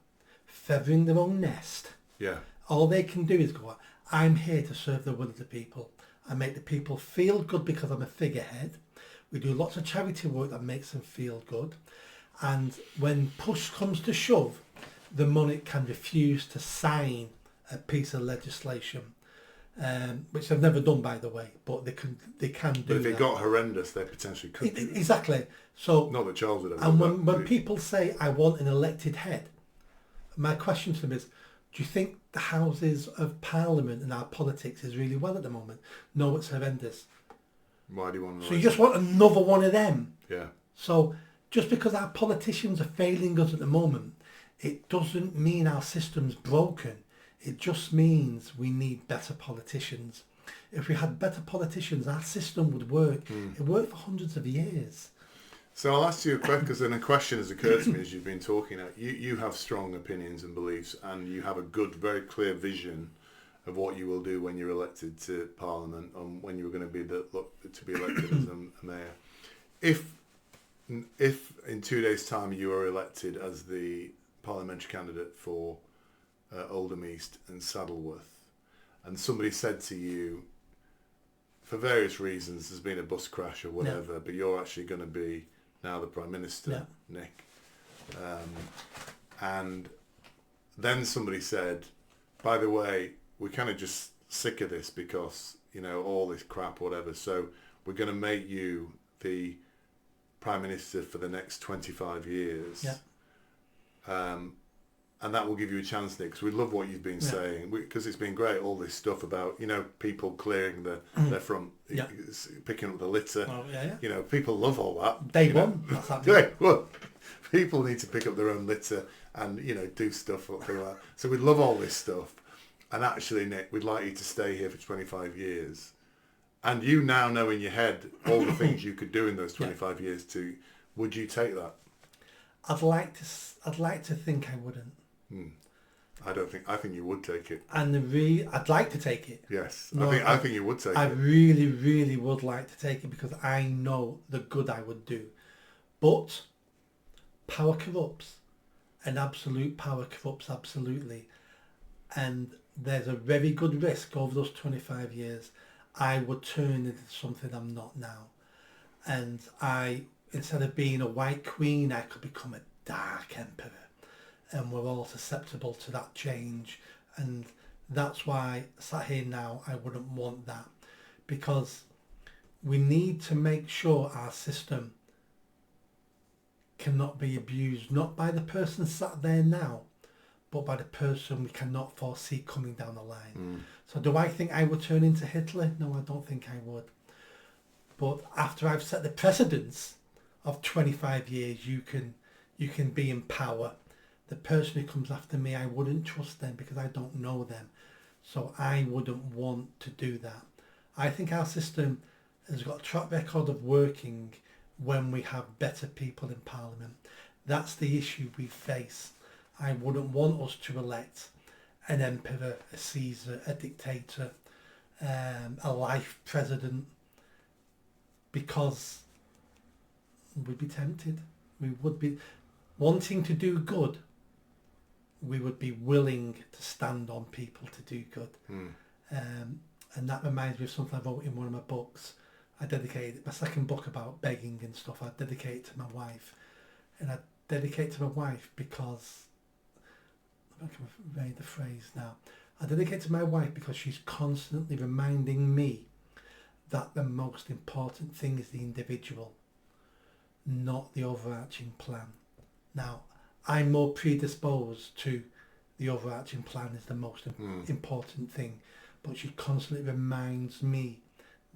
feathering their own nest. Yeah. All they can do is go, I'm here to serve the will of the people. I make the people feel good because I'm a figurehead. We do lots of charity work that makes them feel good. And when push comes to shove, the monarch can refuse to sign a piece of legislation, which they've never done, by the way, but they can do that. But if it got horrendous, they potentially could. Exactly. So not that Charles would ever. And when people say, I want an elected head, my question to them is, Do you think the Houses of Parliament and our politics is really well at the moment? No, it's horrendous. Why do you want to? So you just want another one of them? Yeah. So just because our politicians are failing us at the moment, it doesn't mean our system's broken. It just means we need better politicians. If we had better politicians, our system would work. It worked for hundreds of years. So I'll ask you a question, because then a question has occurred to me as you've been talking. You have strong opinions and beliefs, and you have a good, very clear vision of what you will do when you're elected to Parliament, and when you're going to be elected as a mayor. If in 2 days' time you are elected as the parliamentary candidate for Oldham East and Saddleworth, and somebody said to you, for various reasons, there's been a bus crash or whatever, but you're actually going to be now the Prime Minister, Nick. And then somebody said, by the way, we're kind of just sick of this because, all this crap, whatever, so we're going to make you the Prime Minister for the next 25 years. Yeah. And that will give you a chance, Nick, because we love what you've been saying, because it's been great, all this stuff about, people clearing their front, picking up the litter. Oh, yeah. People love all that. Day one, that's happening. Well, people need to pick up their own litter and, do stuff like that. So we love all this stuff. And actually, Nick, we'd like you to stay here for 25 years. And you now know in your head all the things you could do in those 25 years would you take that? I'd like to think I wouldn't. I think you would take it. And I'd like to take it. Yes, I think you would take it. I really, really would like to take it because I know the good I would do. But power corrupts, and absolute power corrupts absolutely. And there's a very good risk over those 25 years I would turn into something I'm not now. And instead of being a white queen, I could become a dark emperor. And we're all susceptible to that change, and that's why sat here now I wouldn't want that, because we need to make sure our system cannot be abused, not by the person sat there now, but by the person we cannot foresee coming down the line. So do I think I would turn into Hitler? No, I don't think I would. But after I've set the precedence of 25 years, you can be in power. The person who comes after me, I wouldn't trust them because I don't know them. So I wouldn't want to do that. I think our system has got a track record of working when we have better people in Parliament. That's the issue we face. I wouldn't want us to elect an emperor, a Caesar, a dictator, a life president, because we'd be tempted. We would be wanting to do good. We would be willing to stand on people to do good. And that reminds me of something I wrote in one of my books. I dedicated my second book about begging and stuff. I dedicate it to my wife. And I dedicate it to my wife because, I can read the phrase now. I dedicate it to my wife because she's constantly reminding me that the most important thing is the individual, not the overarching plan. Now, I'm more predisposed to the overarching plan is the most important thing, but she constantly reminds me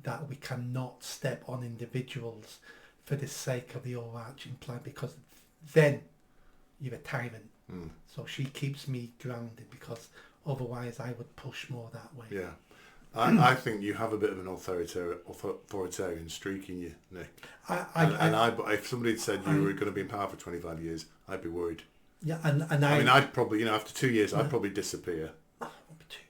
that we cannot step on individuals for the sake of the overarching plan, because then you're a tyrant. So she keeps me grounded, because otherwise I would push more that way. Yeah. I think you have a bit of an authoritarian streak in you, Nick. If somebody had said you were going to be in power for 25 years, I'd be worried. Yeah, I'd probably, after 2 years, I'd probably disappear. Oh,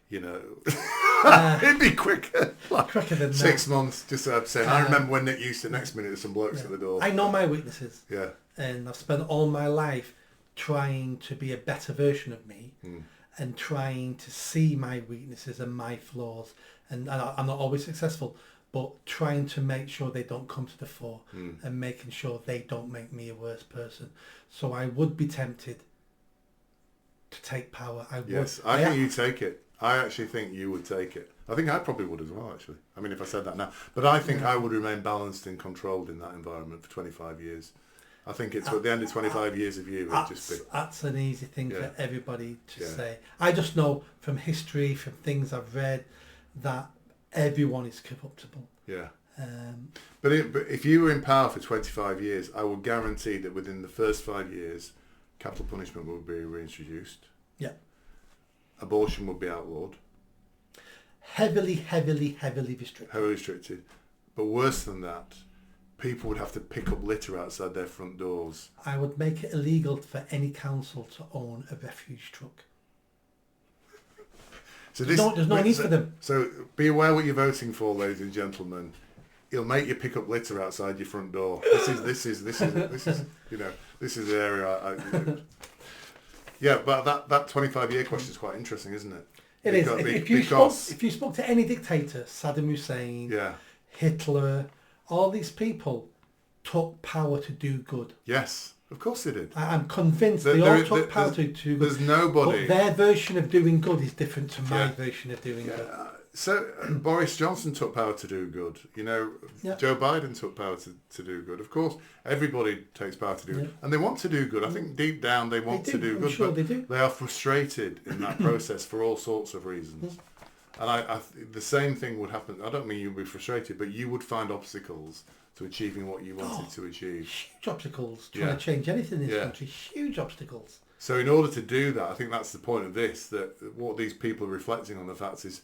it'd be quicker. Quicker than 6 months, just so I'm saying. I remember when Nick used to, next minute there's some blokes at the door. I know my weaknesses. Yeah. And I've spent all my life trying to be a better version of me. And trying to see my weaknesses and my flaws, and I'm not always successful, but trying to make sure they don't come to the fore, and making sure they don't make me a worse person. So I would be tempted to take power. I would. Yes, I think you take it. I actually think you would take it. I think I probably would as well, actually. I mean, if I said that now. But I think I would remain balanced and controlled in that environment for 25 years. I think it's at the end of 25 years of you, it'd just be... That's an easy thing for everybody to Yeah. say. I just know from history, from things I've read, that everyone is corruptible. Yeah. Um, But if you were in power for 25 years, I would guarantee that within the first 5 years, capital punishment would be reintroduced. Yeah. Abortion would be outlawed. Heavily restricted. Heavily restricted. But worse than that, people would have to pick up litter outside their front doors. I would make it illegal for any council to own a refuse truck. So There's no need for them. So be aware what you're voting for, ladies and gentlemen. He'll make you pick up litter outside your front door. This is you know, this is the area. Yeah, but that 25-year question is quite interesting, isn't it? It is. If you spoke to any dictator, Saddam Hussein, Hitler, all these people took power to do good. Yes, of course they did. I'm convinced they all took power to do good. There's nobody. But their version of doing good is different to my version of doing good. So Boris Johnson took power to do good. You know, Joe Biden took power to do good. Of course, everybody takes power to do good. And they want to do good. I think deep down they want to do good. Sure but they do. They are frustrated in that process for all sorts of reasons. And the same thing would happen. I don't mean you'd be frustrated, but you would find obstacles to achieving what you wanted to achieve. Huge obstacles trying to change anything in this country. Huge obstacles. So in order to do that, I think that's the point of this, that what these people are reflecting on the fact is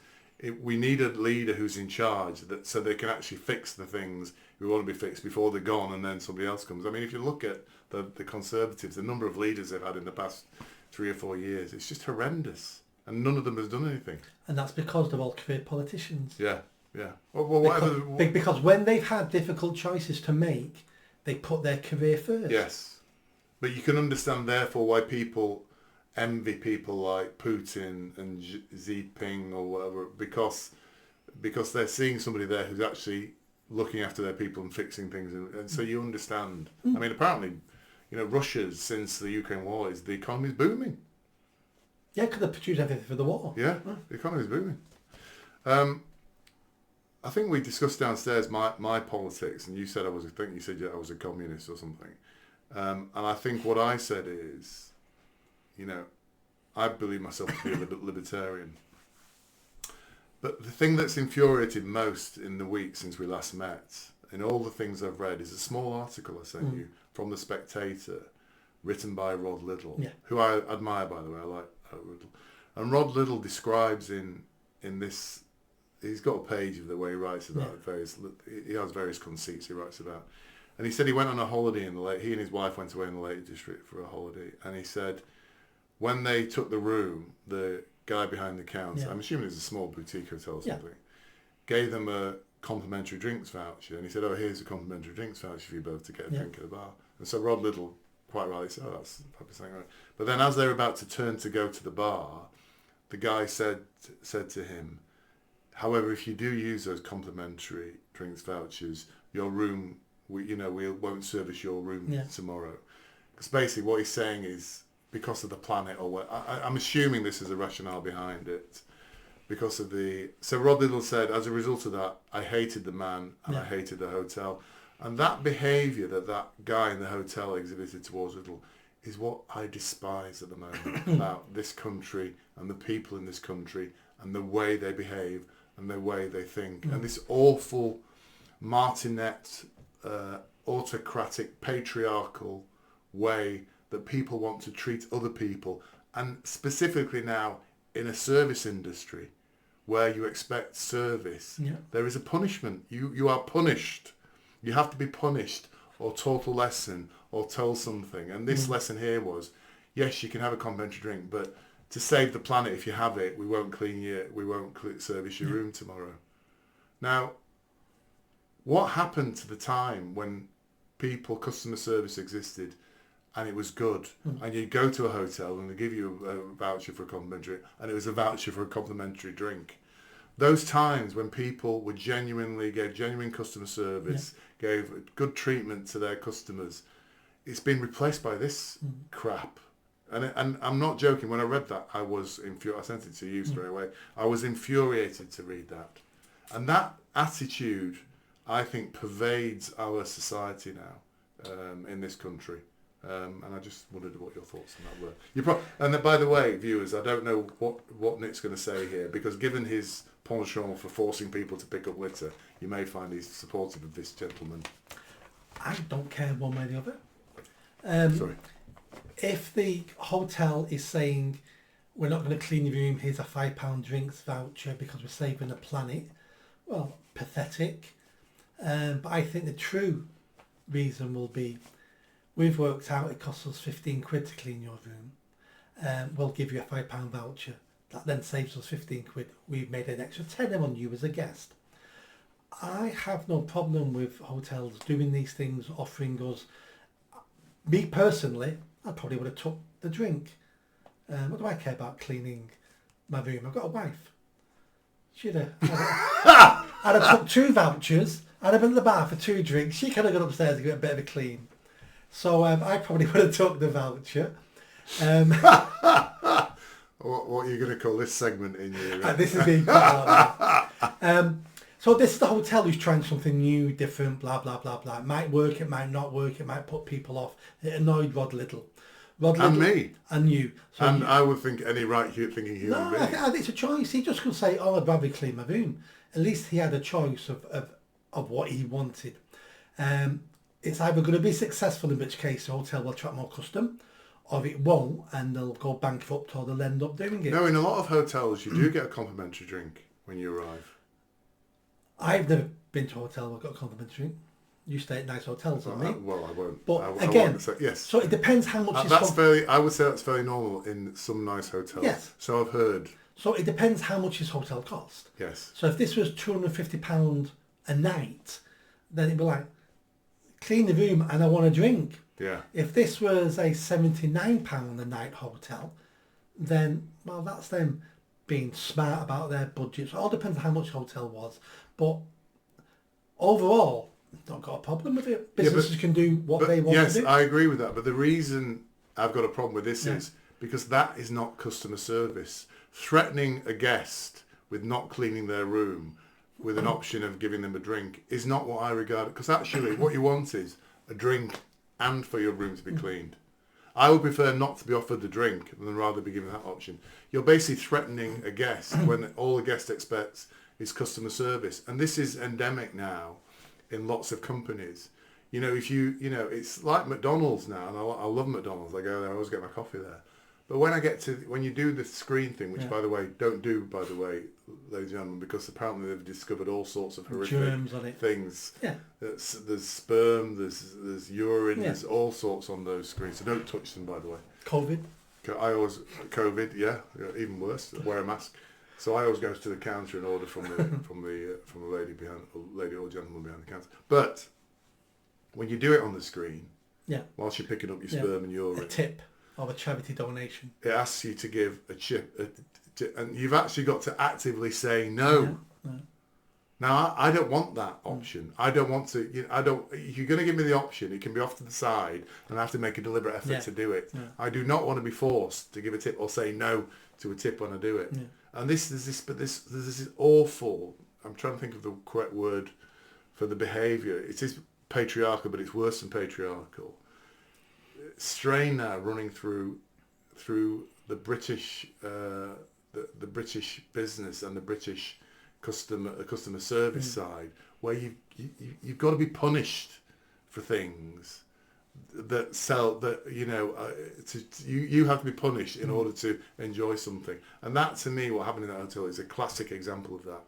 we need a leader who's in charge so they can actually fix the things we want to be fixed before they're gone and then somebody else comes. I mean, if you look at the Conservatives, the number of leaders they've had in the past 3 or 4 years, it's just horrendous. And none of them has done anything. And that's because they're all career politicians. Yeah. Well, because when they've had difficult choices to make, they put their career first. Yes. But you can understand, therefore, why people envy people like Putin and Xi Jinping or whatever, because they're seeing somebody there who's actually looking after their people and fixing things. And so you understand. I mean, apparently, you know, Russia's, since the Ukraine war, the economy's booming. Yeah, because they produced everything for the war. Yeah, the economy's booming. I think we discussed downstairs my politics, and you said I was a communist or something. And I think what I said is, you know, I believe myself to be a libertarian. But the thing that's infuriated most in the week since we last met, in all the things I've read, is a small article I sent you from The Spectator, written by Rod Liddell, who I admire, by the way. I like Liddell. And Rod Liddell describes in this, he's got a page of the way he writes about he has various conceits he writes about. And he said he went on a holiday he and his wife went away in the Lake District for a holiday. And he said, when they took the room, the guy behind the counter, I'm assuming it's a small boutique hotel or something, gave them a complimentary drinks voucher. And he said, here's a complimentary drinks voucher for you both to get a drink at the bar. And so Rod Liddell quite rightly said, that's probably something right. But then as they were about to turn to go to the bar, the guy said to him, however, if you do use those complimentary drinks vouchers, your room, we won't service your room tomorrow. Because basically what he's saying is, because of the planet, or what, I'm assuming this is the rationale behind it, because of so Rod Liddell said, as a result of that, I hated the man and I hated the hotel. And that behaviour that guy in the hotel exhibited towards Liddell is what I despise at the moment about this country and the people in this country and the way they behave and the way they think. And this awful martinet, autocratic, patriarchal way that people want to treat other people, and specifically now in a service industry where you expect service, there is a punishment. You are punished. You have to be punished or taught a lesson or told something. And this lesson here was, yes, you can have a complimentary drink, but to save the planet, if you have it, we won't service your room tomorrow. Now, what happened to the time when customer service existed and it was good, and you'd go to a hotel and they give you a voucher for a complimentary, and it was a voucher for a complimentary drink? Those times when people gave genuine customer service, gave good treatment to their customers, it's been replaced by this crap. And I'm not joking. When I read that, I was infuriated. I sent it to you straight away. I was infuriated to read that. And that attitude, I think, pervades our society now. in this country. And I just wondered what your thoughts on that were. And then, by the way, viewers, I don't know what Nick's going to say here, because given his penchant for forcing people to pick up litter, you may find he's supportive of this gentleman. I don't care one way or the other. Sorry. If the hotel is saying, we're not going to clean your room, here's a £5 drinks voucher because we're saving the planet, well, pathetic. But I think the true reason will be, we've worked out it costs us 15 quid to clean your room. We'll give you a £5 voucher. That then saves us 15 quid. We've made an extra tenner on you as a guest. I have no problem with hotels doing these things, offering us. Me personally, I probably would have took the drink. What do I care about cleaning my room? I've got a wife. She'd have. I'd have took 2 vouchers. I'd have been at the bar for 2 drinks. She could have gone upstairs and get a bit of a clean. So I probably would have took the voucher. What are you going to call this segment in your... This is being quite a lot. So this is the hotel who's trying something new, different, blah, blah, blah, blah. It might work, it might not work, it might put people off. It annoyed Rod Little. And me. And you. So and I would think any right-thinking human being. I think it's a choice. He just could say, oh, I'd rather clean my room. At least he had a choice of what he wanted. It's either going to be successful, in which case the hotel will attract more custom, or it won't, and they'll go bankrupt, or they'll end up doing it. No, in a lot of hotels, you do get a complimentary drink when you arrive. I've never been to a hotel where I've got a complimentary drink. You stay at nice hotels, don't you? Well, I won't. But I again, won't say, yes. So it depends how much I would say that's fairly normal in some nice hotels. Yes. So I've heard. So it depends how much his hotel cost. Yes. So if this was £250 a night, then it'd be like, clean the room and I want a drink. Yeah. If this was a £79 a night hotel, then, well, that's them being smart about their budgets. It all depends on how much the hotel was. But overall, not got a problem with it. Businesses can do what they want to do. Yes, I agree with that. But the reason I've got a problem with this is because that is not customer service. Threatening a guest with not cleaning their room with an option of giving them a drink is not what I regard. Because actually what you want is a drink and for your room to be cleaned. I would prefer not to be offered the drink than rather be given that option. You're basically threatening a guest when all the guest expects is customer service. And this is endemic now in lots of companies. You know, it's like McDonald's now, and I love McDonald's. I go there, I always get my coffee there. But when you do the screen thing, which by the way, don't do, by the way, ladies and gentlemen, because apparently they've discovered all sorts of horrific germs on it. Things. Yeah. There's sperm, there's urine, there's all sorts on those screens. So don't touch them, by the way. COVID. COVID, yeah, even worse. Wear a mask. So I always go to the counter and order from the lady or gentleman behind the counter. But when you do it on the screen, whilst you're picking up your sperm and urine, a tip of a charity donation, it asks you to give a chip, and you've actually got to actively say no. Now I don't want that option. I don't want to. If you're going to give me the option, it can be off to the side, and I have to make a deliberate effort to do it. I do not want to be forced to give a tip or say no to a tip when I do it. And there's this awful. I'm trying to think of the correct word for the behaviour. It is patriarchal, but it's worse than patriarchal. Strain now running through the British the British business and the British customer service side, where you've got to be punished for things that sell that you have to be punished in order to enjoy something. And that, to me, what happened in that hotel is a classic example of that.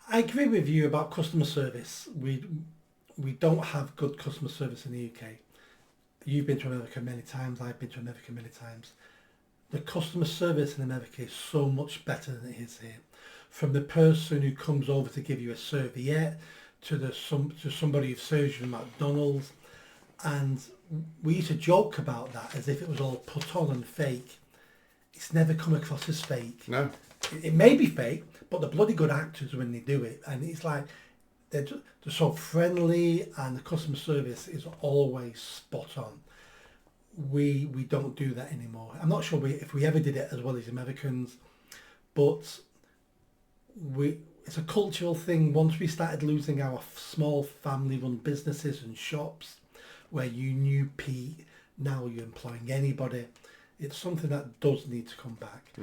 I agree with you about customer service. We don't have good customer service in the UK. You've been to America many times. I've been to America many times. The customer service in America is so much better than it is here. From the person who comes over to give you a serviette to somebody who serves you at McDonald's. And we used to joke about that as if it was all put on and fake. It's never come across as fake. No. It may be fake, but they're bloody good actors when they do it. And it's like, they're so friendly, and the customer service is always spot on. We don't do that anymore. I'm not sure if we ever did it as well as Americans, but it's a cultural thing. Once we started losing our small family-run businesses and shops, where you knew Pete, now you're employing anybody. It's something that does need to come back.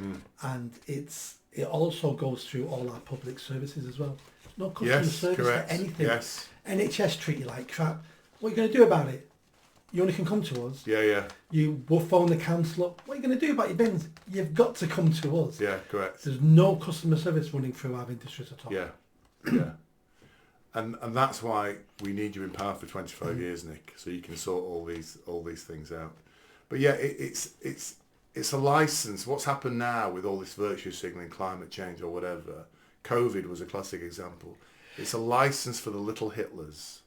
And it also goes through all our public services as well. No customer service correct. for anything. Yes. NHS treat you like crap. What are you going to do about it? You only can come to us. Yeah. You will phone the council up. What are you going to do about your bins? You've got to come to us. Yeah, correct. There's no customer service running through our industries at all. Yeah. And that's why we need you in power for 25 years, Nick, so you can sort all these things out. But yeah, it's a license. What's happened now with all this virtue signalling, climate change or whatever, COVID was a classic example. It's a license for the little Hitlers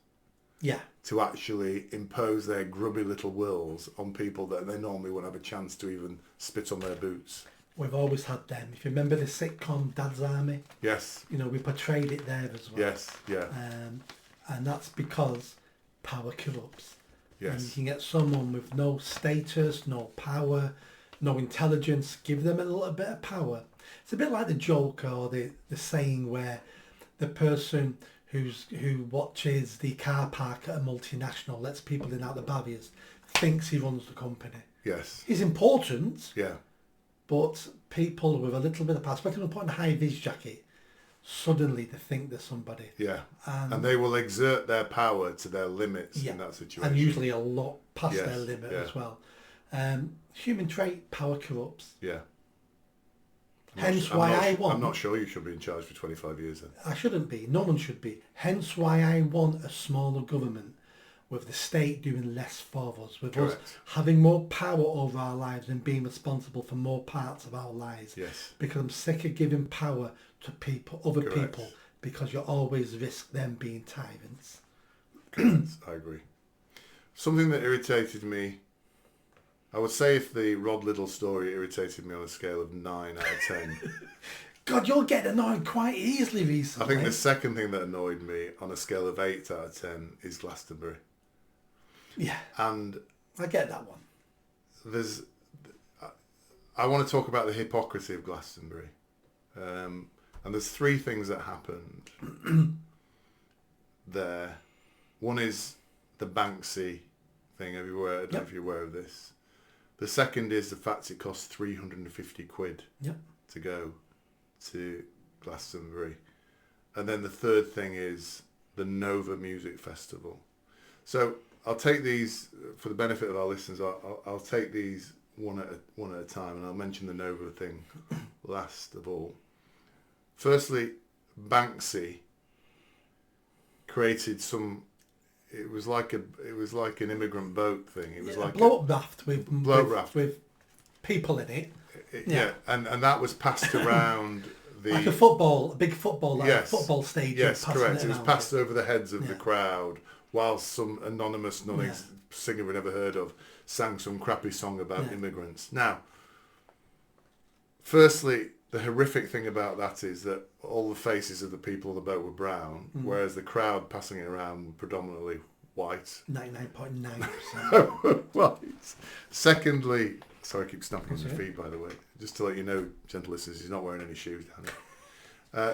to actually impose their grubby little wills on people that they normally wouldn't have a chance to even spit on their boots. We've always had them. If you remember the sitcom Dad's Army, yes, we portrayed it there as well. Yes, yeah. And that's because power corrupts. Yes. And you can get someone with no status, no power, no intelligence, give them a little bit of power. It's a bit like the joke or the saying where the person who watches the car park at a multinational, lets people in out the barriers, thinks he runs the company. Yes. He's important. Yeah. But people with a little bit of power, especially when putting a high-vis jacket, suddenly they think they're somebody. Yeah. And they will exert their power to their limits in that situation. And usually a lot past their limit as well. Human trait, power corrupts. Yeah. I'm not sure you should be in charge for 25 years then. I shouldn't be. No one should be. Hence why I want a smaller government with the state doing less for us, with us having more power over our lives and being responsible for more parts of our lives. Yes. Because I'm sick of giving power to other people, because you always risk them being tyrants. Correct. I agree. Something that irritated me, I would say if the Rod Liddle story irritated me on a scale of 9 out of 10. God, you're getting annoyed quite easily recently. I think the second thing that annoyed me on a scale of 8 out of 10 is Glastonbury. Yeah. And I get that one. I want to talk about the hypocrisy of Glastonbury. And there's 3 things that happened there. One is the Banksy thing everywhere. I don't know if you're aware of this. The second is the fact it costs 350 quid to go to Glastonbury. And then the third thing is the Nova Music Festival. So I'll take these for the benefit of our listeners. I'll take these one at a time, and I'll mention the Nova thing last of all. Firstly, Banksy created some. It was like an immigrant boat thing. It was like a blow-up raft with people in it. Yeah, and that was passed around. Like a big football, football stage. Yes, correct. It was passed over the heads of the crowd, while some anonymous singer we never heard of sang some crappy song about immigrants. Now, firstly, the horrific thing about that is that all the faces of the people on the boat were brown, whereas the crowd passing it around were predominantly white. 99.9%. White. Secondly, sorry, I keep snapping on your feet, by the way. Just to let you know, gentle listeners, he's not wearing any shoes down here.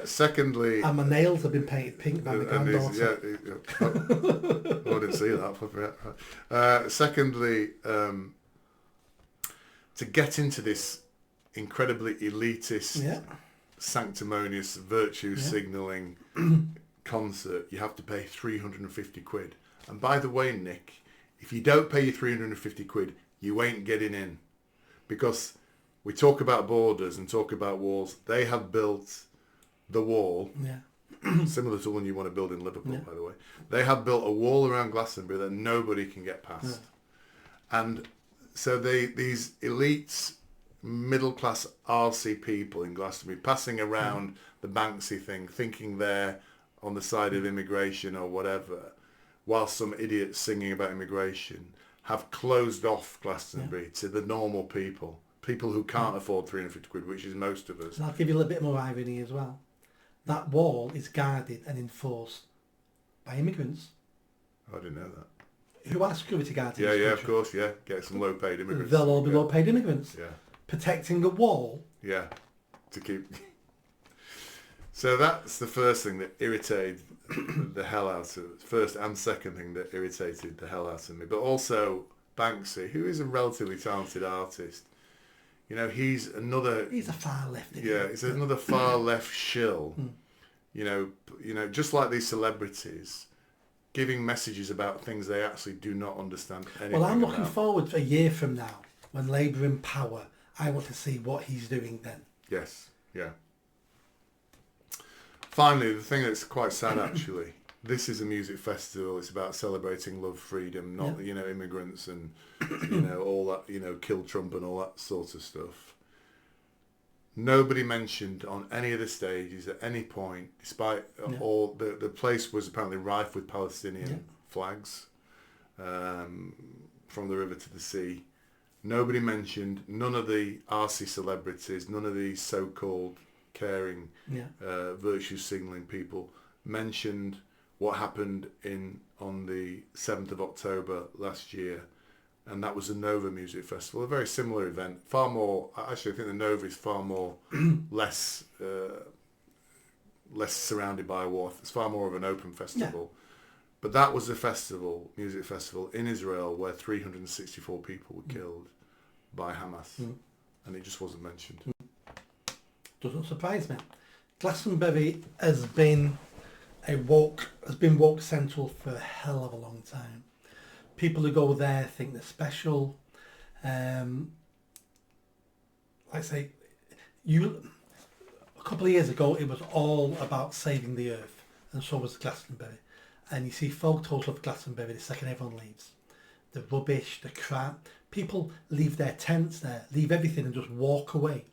Secondly... And my nails have been painted pink by my granddaughter. I didn't see that. Secondly, to get into this incredibly elitist, sanctimonious, virtue signalling concert, you have to pay 350 quid. And by the way, Nick, if you don't pay your 350 quid, you ain't getting in. Because we talk about borders and talk about walls. They have built the wall, similar to the one you want to build in Liverpool, by the way. They have built a wall around Glastonbury that nobody can get past. And so these elites, middle-class RC people in Glastonbury passing around the Banksy thing, thinking they're on the side of immigration or whatever, while some idiots singing about immigration, have closed off Glastonbury to the normal people who can't afford 350 quid, which is most of us. And I'll give you a little bit more irony as well. That wall is guarded and enforced by immigrants. I didn't know that. Who are security guards in this country. Of course, Get some low-paid immigrants. They'll all be low-paid immigrants. Yeah. Protecting a wall. Yeah. To keep... So that's the first thing that irritated the hell out of first and second thing that irritated the hell out of me. But also Banksy, who is a relatively talented artist. You know, he's a far left. He's another far left shill. You know, just like these celebrities, giving messages about things they actually do not understand anything Well, I'm looking about. forward to a year from now when Labour in power. I want to see what he's doing then. Yes, yeah. Finally, the thing that's quite sad actually, this is a music festival. It's about celebrating love, freedom, not immigrants and all that, kill Trump and all that sort of stuff. Nobody mentioned on any of the stages at any point, despite all the place was apparently rife with Palestinian flags from the river to the sea. Nobody mentioned, none of the arsey celebrities, none of these so-called caring, virtue signalling people mentioned what happened on the 7th of October last year, and that was the Nova Music Festival, a very similar event, far more, actually I think the Nova is far more, less surrounded by war, it's far more of an open festival. But that was the music festival in Israel where 364 people were killed by Hamas, and it just wasn't mentioned. Doesn't surprise me. Glastonbury has been woke central for a hell of a long time. People who go there think they're special. Like I say, a couple of years ago it was all about saving the earth, and so was Glastonbury. And you see photos of Glastonbury the second everyone leaves. The rubbish, the crap. People leave their tents there, leave everything and just walk away.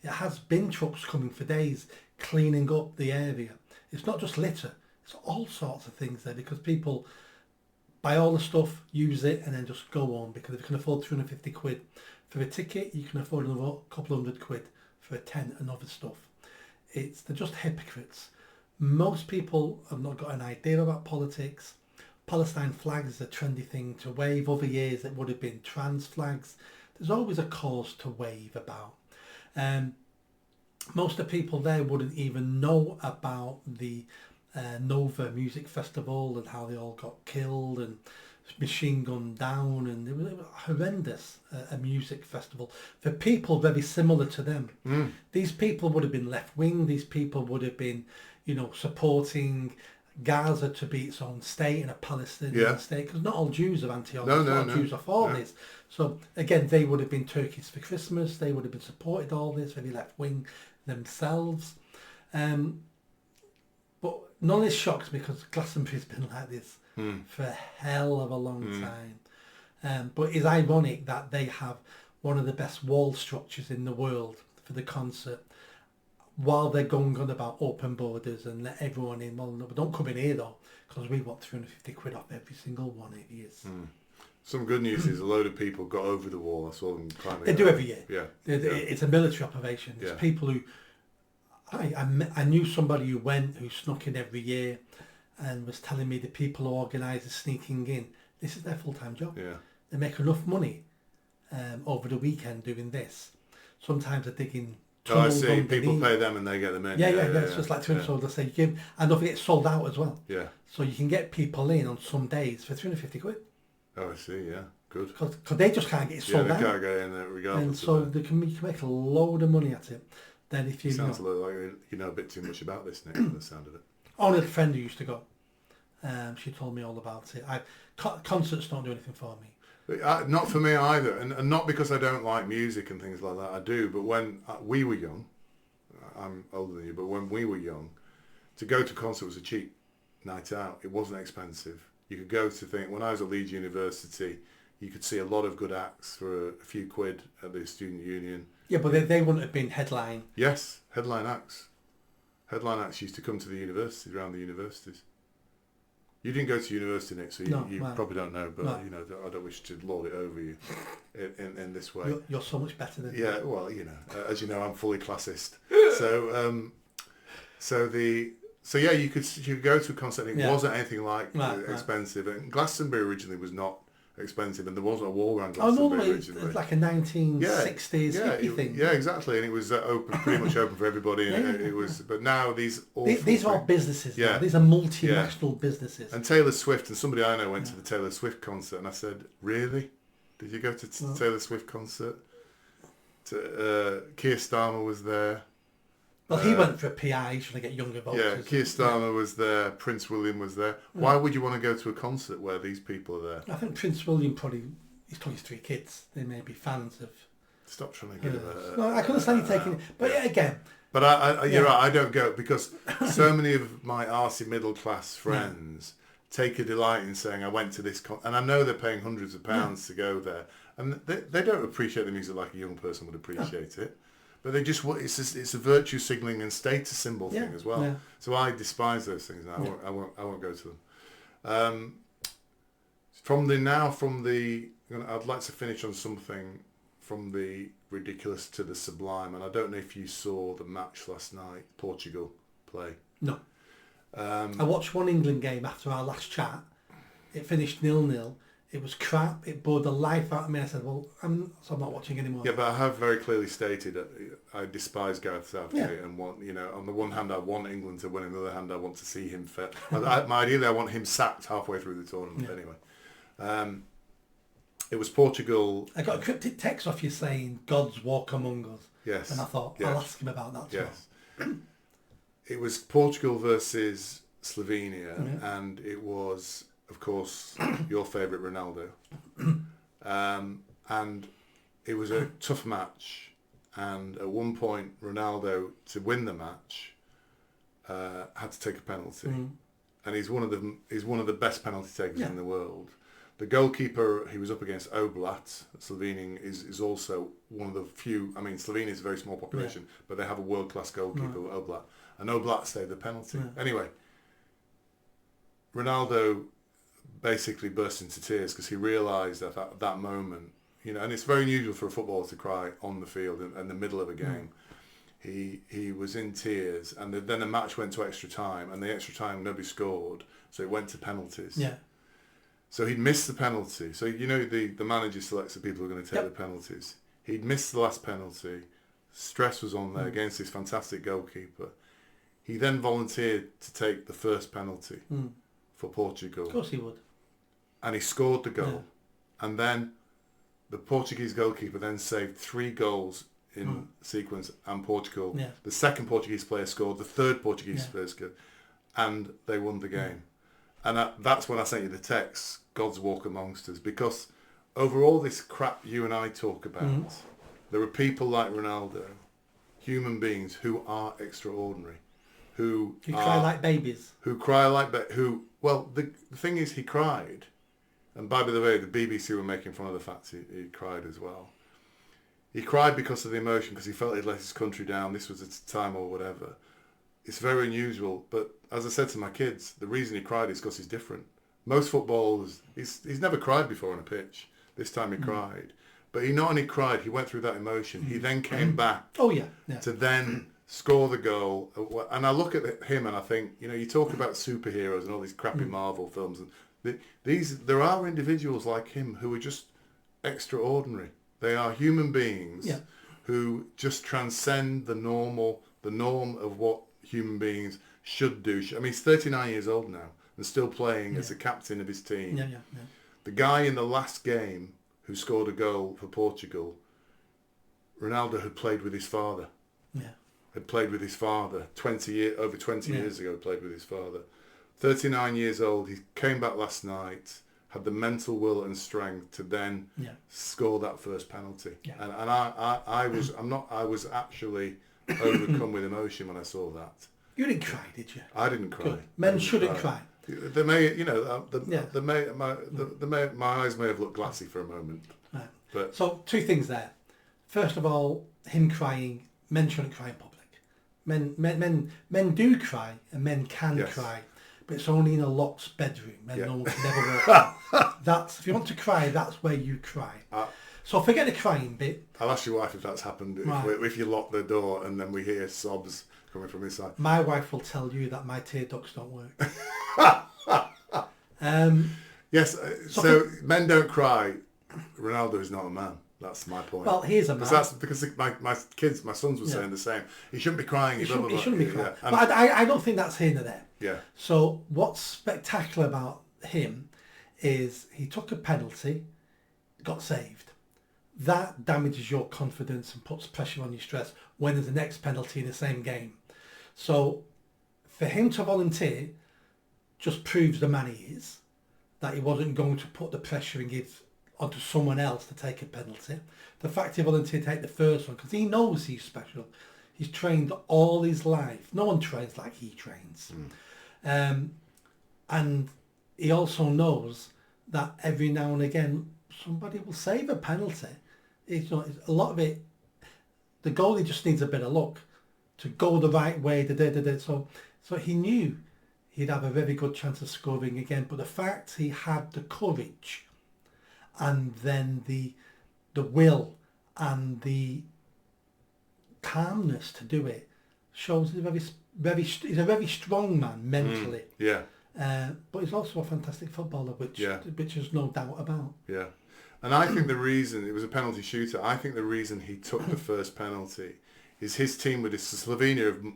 It has bin trucks coming for days, cleaning up the area. It's not just litter, it's all sorts of things there because people buy all the stuff, use it and then just go on because if you can afford 250 quid for a ticket, you can afford another couple hundred quid for a tent and other stuff. They're just hypocrites. Most people have not got an idea about politics. Palestine flags is a trendy thing to wave. Other years it would have been trans flags. There's always a cause to wave about. Most of the people there wouldn't even know about the Nova Music Festival and how they all got killed and machine gunned down, and it was horrendous, a music festival for people very similar to them. These people would have been left-wing, these people would have been, supporting Gaza to be its own state and a Palestinian state, because not all Jews are anti-all, not all Jews are for this. So again, they would have been turkeys for Christmas, they would have been supported all this, very left-wing themselves. But none of this shocks me because Glastonbury's been like this for a hell of a long time. But it's ironic that they have one of the best wall structures in the world for the concert, while they're going on about open borders and let everyone in. Well, no, but don't come in here though, because we want 350 quid off every single one it is. Some good news is a load of people got over the wall. I saw them climbing. They do every year. Yeah. It's a military operation. It's people who... I knew somebody who snuck in every year and was telling me the people who organise the sneaking in, this is their full-time job. Yeah. They make enough money over the weekend doing this. Sometimes they're digging... Oh, I see. People pay them and they get them in. Yeah. It's just like 200 sold. They say you give, and don't forget it's sold out as well. Yeah. So you can get people in on some days for 350 quid. Oh, I see. Yeah, good. Because they just can't get it sold out. Yeah, they can't get in there regardless. And so you can make a load of money at it. Then if you sounds a little like you know a bit too much about this, Nick. From the sound of it. Only a friend who used to go. She told me all about it. Concerts don't do anything for me. Not for me either, and not because I don't like music and things like that. I do, but when we were young, I'm older than you, but when we were young, to go to a concert was a cheap night out. It wasn't expensive. You could go to when I was at Leeds University, you could see a lot of good acts for a few quid at the student union. Yeah, but they wouldn't have been headline. Yes, headline acts. Headline acts used to come to the universities, around the universities. You didn't go to university, Nick, so you probably don't know, but I don't wish to lord it over you in this way. You're so much better than me. Yeah, well, as you know, I'm fully classist. So you could go to a concert and it wasn't anything like expensive. And Glastonbury originally was not expensive, and there wasn't a wall around Oh, Glastonbury normally originally. it's like a 1960s hippie thing. Yeah, exactly, and it was pretty much open for everybody. And it was, but now these are all businesses. Yeah, now. These are multinational businesses. And Taylor Swift, and somebody I know went to the Taylor Swift concert, and I said, "Really? Did you go to Taylor Swift concert?" Keir Starmer was there. Well, he went for a PI, he's trying to get younger voters. Yeah, Keir Starmer was there, Prince William was there. Why would you want to go to a concert where these people are there? I think Prince William he's got his 3 kids. They may be fans of... Stop trying to give it No, I can understand you taking it. But again... But you're right, I don't go, because so many of my arsey middle class friends take a delight in saying, I went to this and I know they're paying hundreds of pounds to go there. And they don't appreciate the music like a young person would appreciate it. But they just it's a virtue signalling and status symbol thing as well. Yeah. So I despise those things now. I won't go to them. I'd like to finish on something from the ridiculous to the sublime. And I don't know if you saw the match last night, Portugal play. No. I watched one England game after our last chat. It finished 0-0. It was crap. It bored the life out of me. I said, well, I'm not watching anymore. Yeah, but I have very clearly stated that I despise Gareth Southgate and want, on the one hand I want England to win, on the other hand I want to see him fit. Ideally I want him sacked halfway through the tournament anyway. It was Portugal. I got a cryptic text off you saying, God's walk among us. Yes. And I thought, I'll ask him about that. Yes. It was Portugal versus Slovenia, and it was... of course, your favourite Ronaldo. And it was a tough match. And at one point, Ronaldo, to win the match, had to take a penalty. And he's one of the best penalty takers in the world. The goalkeeper he was up against, Oblak, Slovenian, is also one of the few. I mean, Slovenia is a very small population, but they have a world-class goalkeeper, Oblak. And Oblak saved the penalty. Anyway, Ronaldo basically burst into tears because he realised at that moment, and it's very unusual for a footballer to cry on the field in the middle of a game. He was in tears, and then the match went to extra time, and the extra time nobody scored, so it went to penalties. Yeah. So he'd missed the penalty. So the manager selects the people who are going to take the penalties. He'd missed the last penalty. Stress was on there against this fantastic goalkeeper. He then volunteered to take the first penalty for Portugal. Of course he would. And he scored the goal. And then the Portuguese goalkeeper then saved 3 goals in sequence, and Portugal, the second Portuguese player scored, the third Portuguese player scored, and they won the game. And that's when I sent you the text, God's walk amongst us, because over all this crap you and I talk about, there are people like Ronaldo, human beings who are extraordinary, who cry like babies. Well, the thing is, he cried. And by the way, the BBC were making fun of the fact he cried as well. He cried because of the emotion, because he felt he'd let his country down. This was at a time or whatever. It's very unusual. But as I said to my kids, the reason he cried is because he's different. Most footballers, he's never cried before on a pitch. This time he cried. But he not only cried, he went through that emotion. He then came back to then score the goal. And I look at him and I think, you talk about superheroes and all these crappy Marvel films. And there are individuals like him who are just extraordinary. They are human beings who just transcend the norm of what human beings should do. I mean, he's 39 years old now and still playing as the captain of his team. The guy in the last game who scored a goal for Portugal, Ronaldo had played with his father. Had played with his father over 20 years ago. Played with his father. 39 years old. He came back last night. Had the mental will and strength to then score that first penalty. And I was actually overcome with emotion when I saw that. You didn't cry, did you? I didn't cry. Good. Men shouldn't cry. My eyes may have looked glassy for a moment. Right. But so 2 things there. First of all, him crying. Men shouldn't cry in public. Men do cry, and men can cry, but it's only in a locked bedroom. No one can never walk. That's if you want to cry, that's where you cry. So forget the crying bit. I'll ask your wife if that's happened. If you lock the door and then we hear sobs coming from inside. My wife will tell you that my tear ducts don't work. Yes, so men don't cry. Ronaldo is not a man. That's my point. Well, he is a man. Because my sons were saying the same. He shouldn't be crying. He shouldn't be crying. Yeah. But I don't think that's here nor there. Yeah. So what's spectacular about him is he took a penalty, got saved. That damages your confidence and puts pressure on your stress when there's the next penalty in the same game. So for him to volunteer just proves the man he is, that he wasn't going to put the pressure and give onto someone else to take a penalty. The fact he volunteered to take the first one, because he knows he's special. He's trained all his life. No one trains like he trains. And he also knows that every now and again, somebody will save a penalty. It's a lot of it, the goalie just needs a bit of luck to go the right way. So he knew he'd have a very good chance of scoring again. But the fact he had the courage and then the will and the calmness to do it shows he's a very strong man mentally. Yeah. But he's also a fantastic footballer, which there's no doubt about. Yeah. And I think the reason, it was a penalty shooter, I think the reason he took the first penalty is his team with Slovenia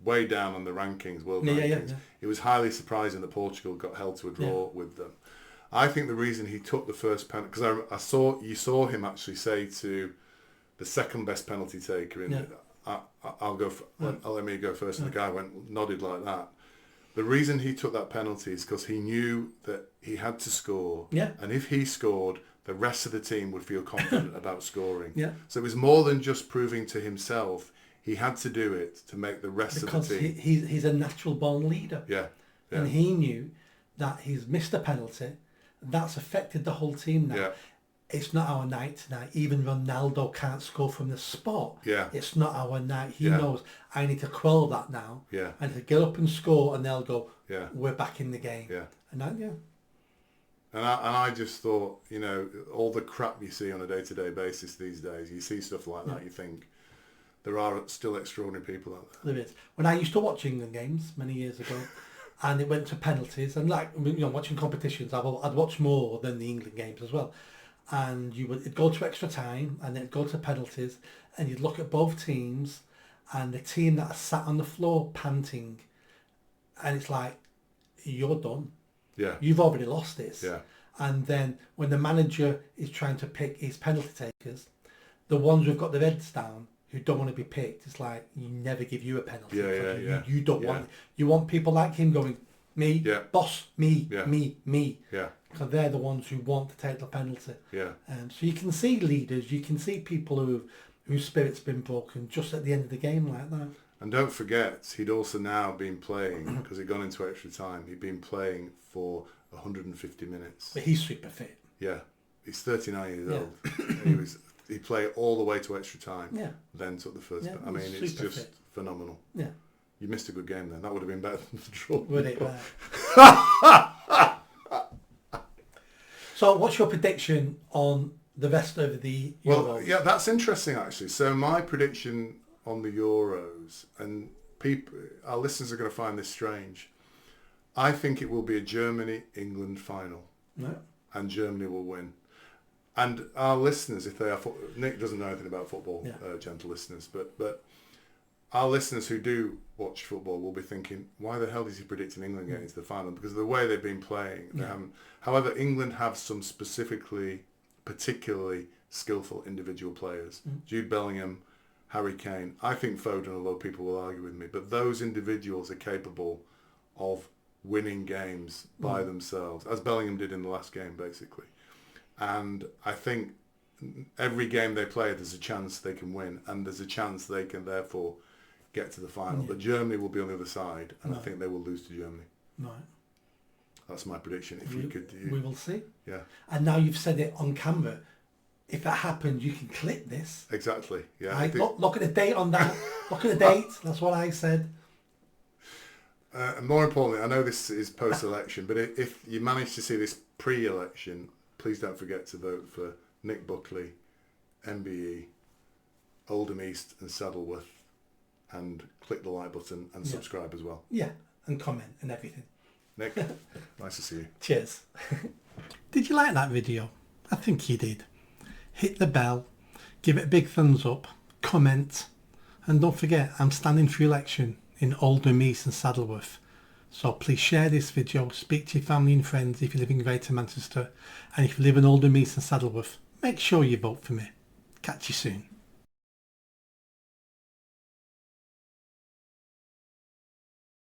way down on the rankings, world rankings. It was highly surprising that Portugal got held to a draw with them. I think the reason he took the first penalty, because you saw him actually say to the second best penalty taker, let me go first, and the guy nodded like that. The reason he took that penalty is because he knew that he had to score, and if he scored, the rest of the team would feel confident about scoring. So it was more than just proving to himself. He had to do it to make the rest of the team. Because he's a natural born leader. And he knew that he's missed a penalty. That's affected the whole team now. It's not our night tonight. Even Ronaldo can't score from the spot. It's not our night. He knows, I need to quell that now. I need to get up and score, and they'll go, we're back in the game. And I just thought, all the crap you see on a day-to-day basis these days, you see stuff like that, you think, there are still extraordinary people out there. There is. When I used to watch England games many years ago, and it went to penalties, and watching competitions, I'd watch more than the England games as well. And it'd go to extra time, and then it'd go to penalties, and you'd look at both teams, and the team that are sat on the floor panting, and it's like, you're done. You've already lost this. And then when the manager is trying to pick his penalty takers, the ones who've got their heads down, who don't want to be picked, it's like, you never give you a penalty. You don't want it. You want people like him going, me, boss, me, me. Because they're the ones who want to take the penalty. So you can see leaders, you can see people whose spirit's been broken just at the end of the game like that. And don't forget, he'd also now been playing, because he'd gone into extra time, he'd been playing for 150 minutes. But he's super fit. He's 39 years old. He played all the way to extra time, then took the first. I mean, it's just phenomenal. You missed a good game then. That would have been better than the draw. Would it? So what's your prediction on the rest of the Euros? Well, that's interesting actually. So my prediction on the Euros, and our listeners are going to find this strange, I think it will be a Germany-England final. And Germany will win. And our listeners, if they are... Nick doesn't know anything about football, gentle listeners, but our listeners who do watch football will be thinking, why the hell is he predicting England getting to the final? Because of the way they've been playing. They haven't. However, England have some particularly skillful individual players. Jude Bellingham, Harry Kane. I think Foden, although people will argue with me, but those individuals are capable of winning games by themselves, as Bellingham did in the last game, basically. And I think every game they play, there's a chance they can win, and there's a chance they can therefore get to the final. But Germany will be on the other side, and I think they will lose to Germany. That's my prediction. We will see. Yeah. And now you've said it on camera. If it happens, you can clip this. Exactly. Yeah. Look at the date on that. Look at the date. That's what I said. And more importantly, I know this is post-election, but if you manage to see this pre-election, please don't forget to vote for Nick Buckley, MBE, Oldham East and Saddleworth, and click the like button and subscribe as well. And comment and everything. Nick, nice to see you. Cheers. Did you like that video? I think you did. Hit the bell, give it a big thumbs up, comment, and don't forget I'm standing for election in Oldham East and Saddleworth. So please share this video, speak to your family and friends if you live in Greater Manchester, and if you live in Oldham East and Saddleworth, make sure you vote for me. Catch you soon.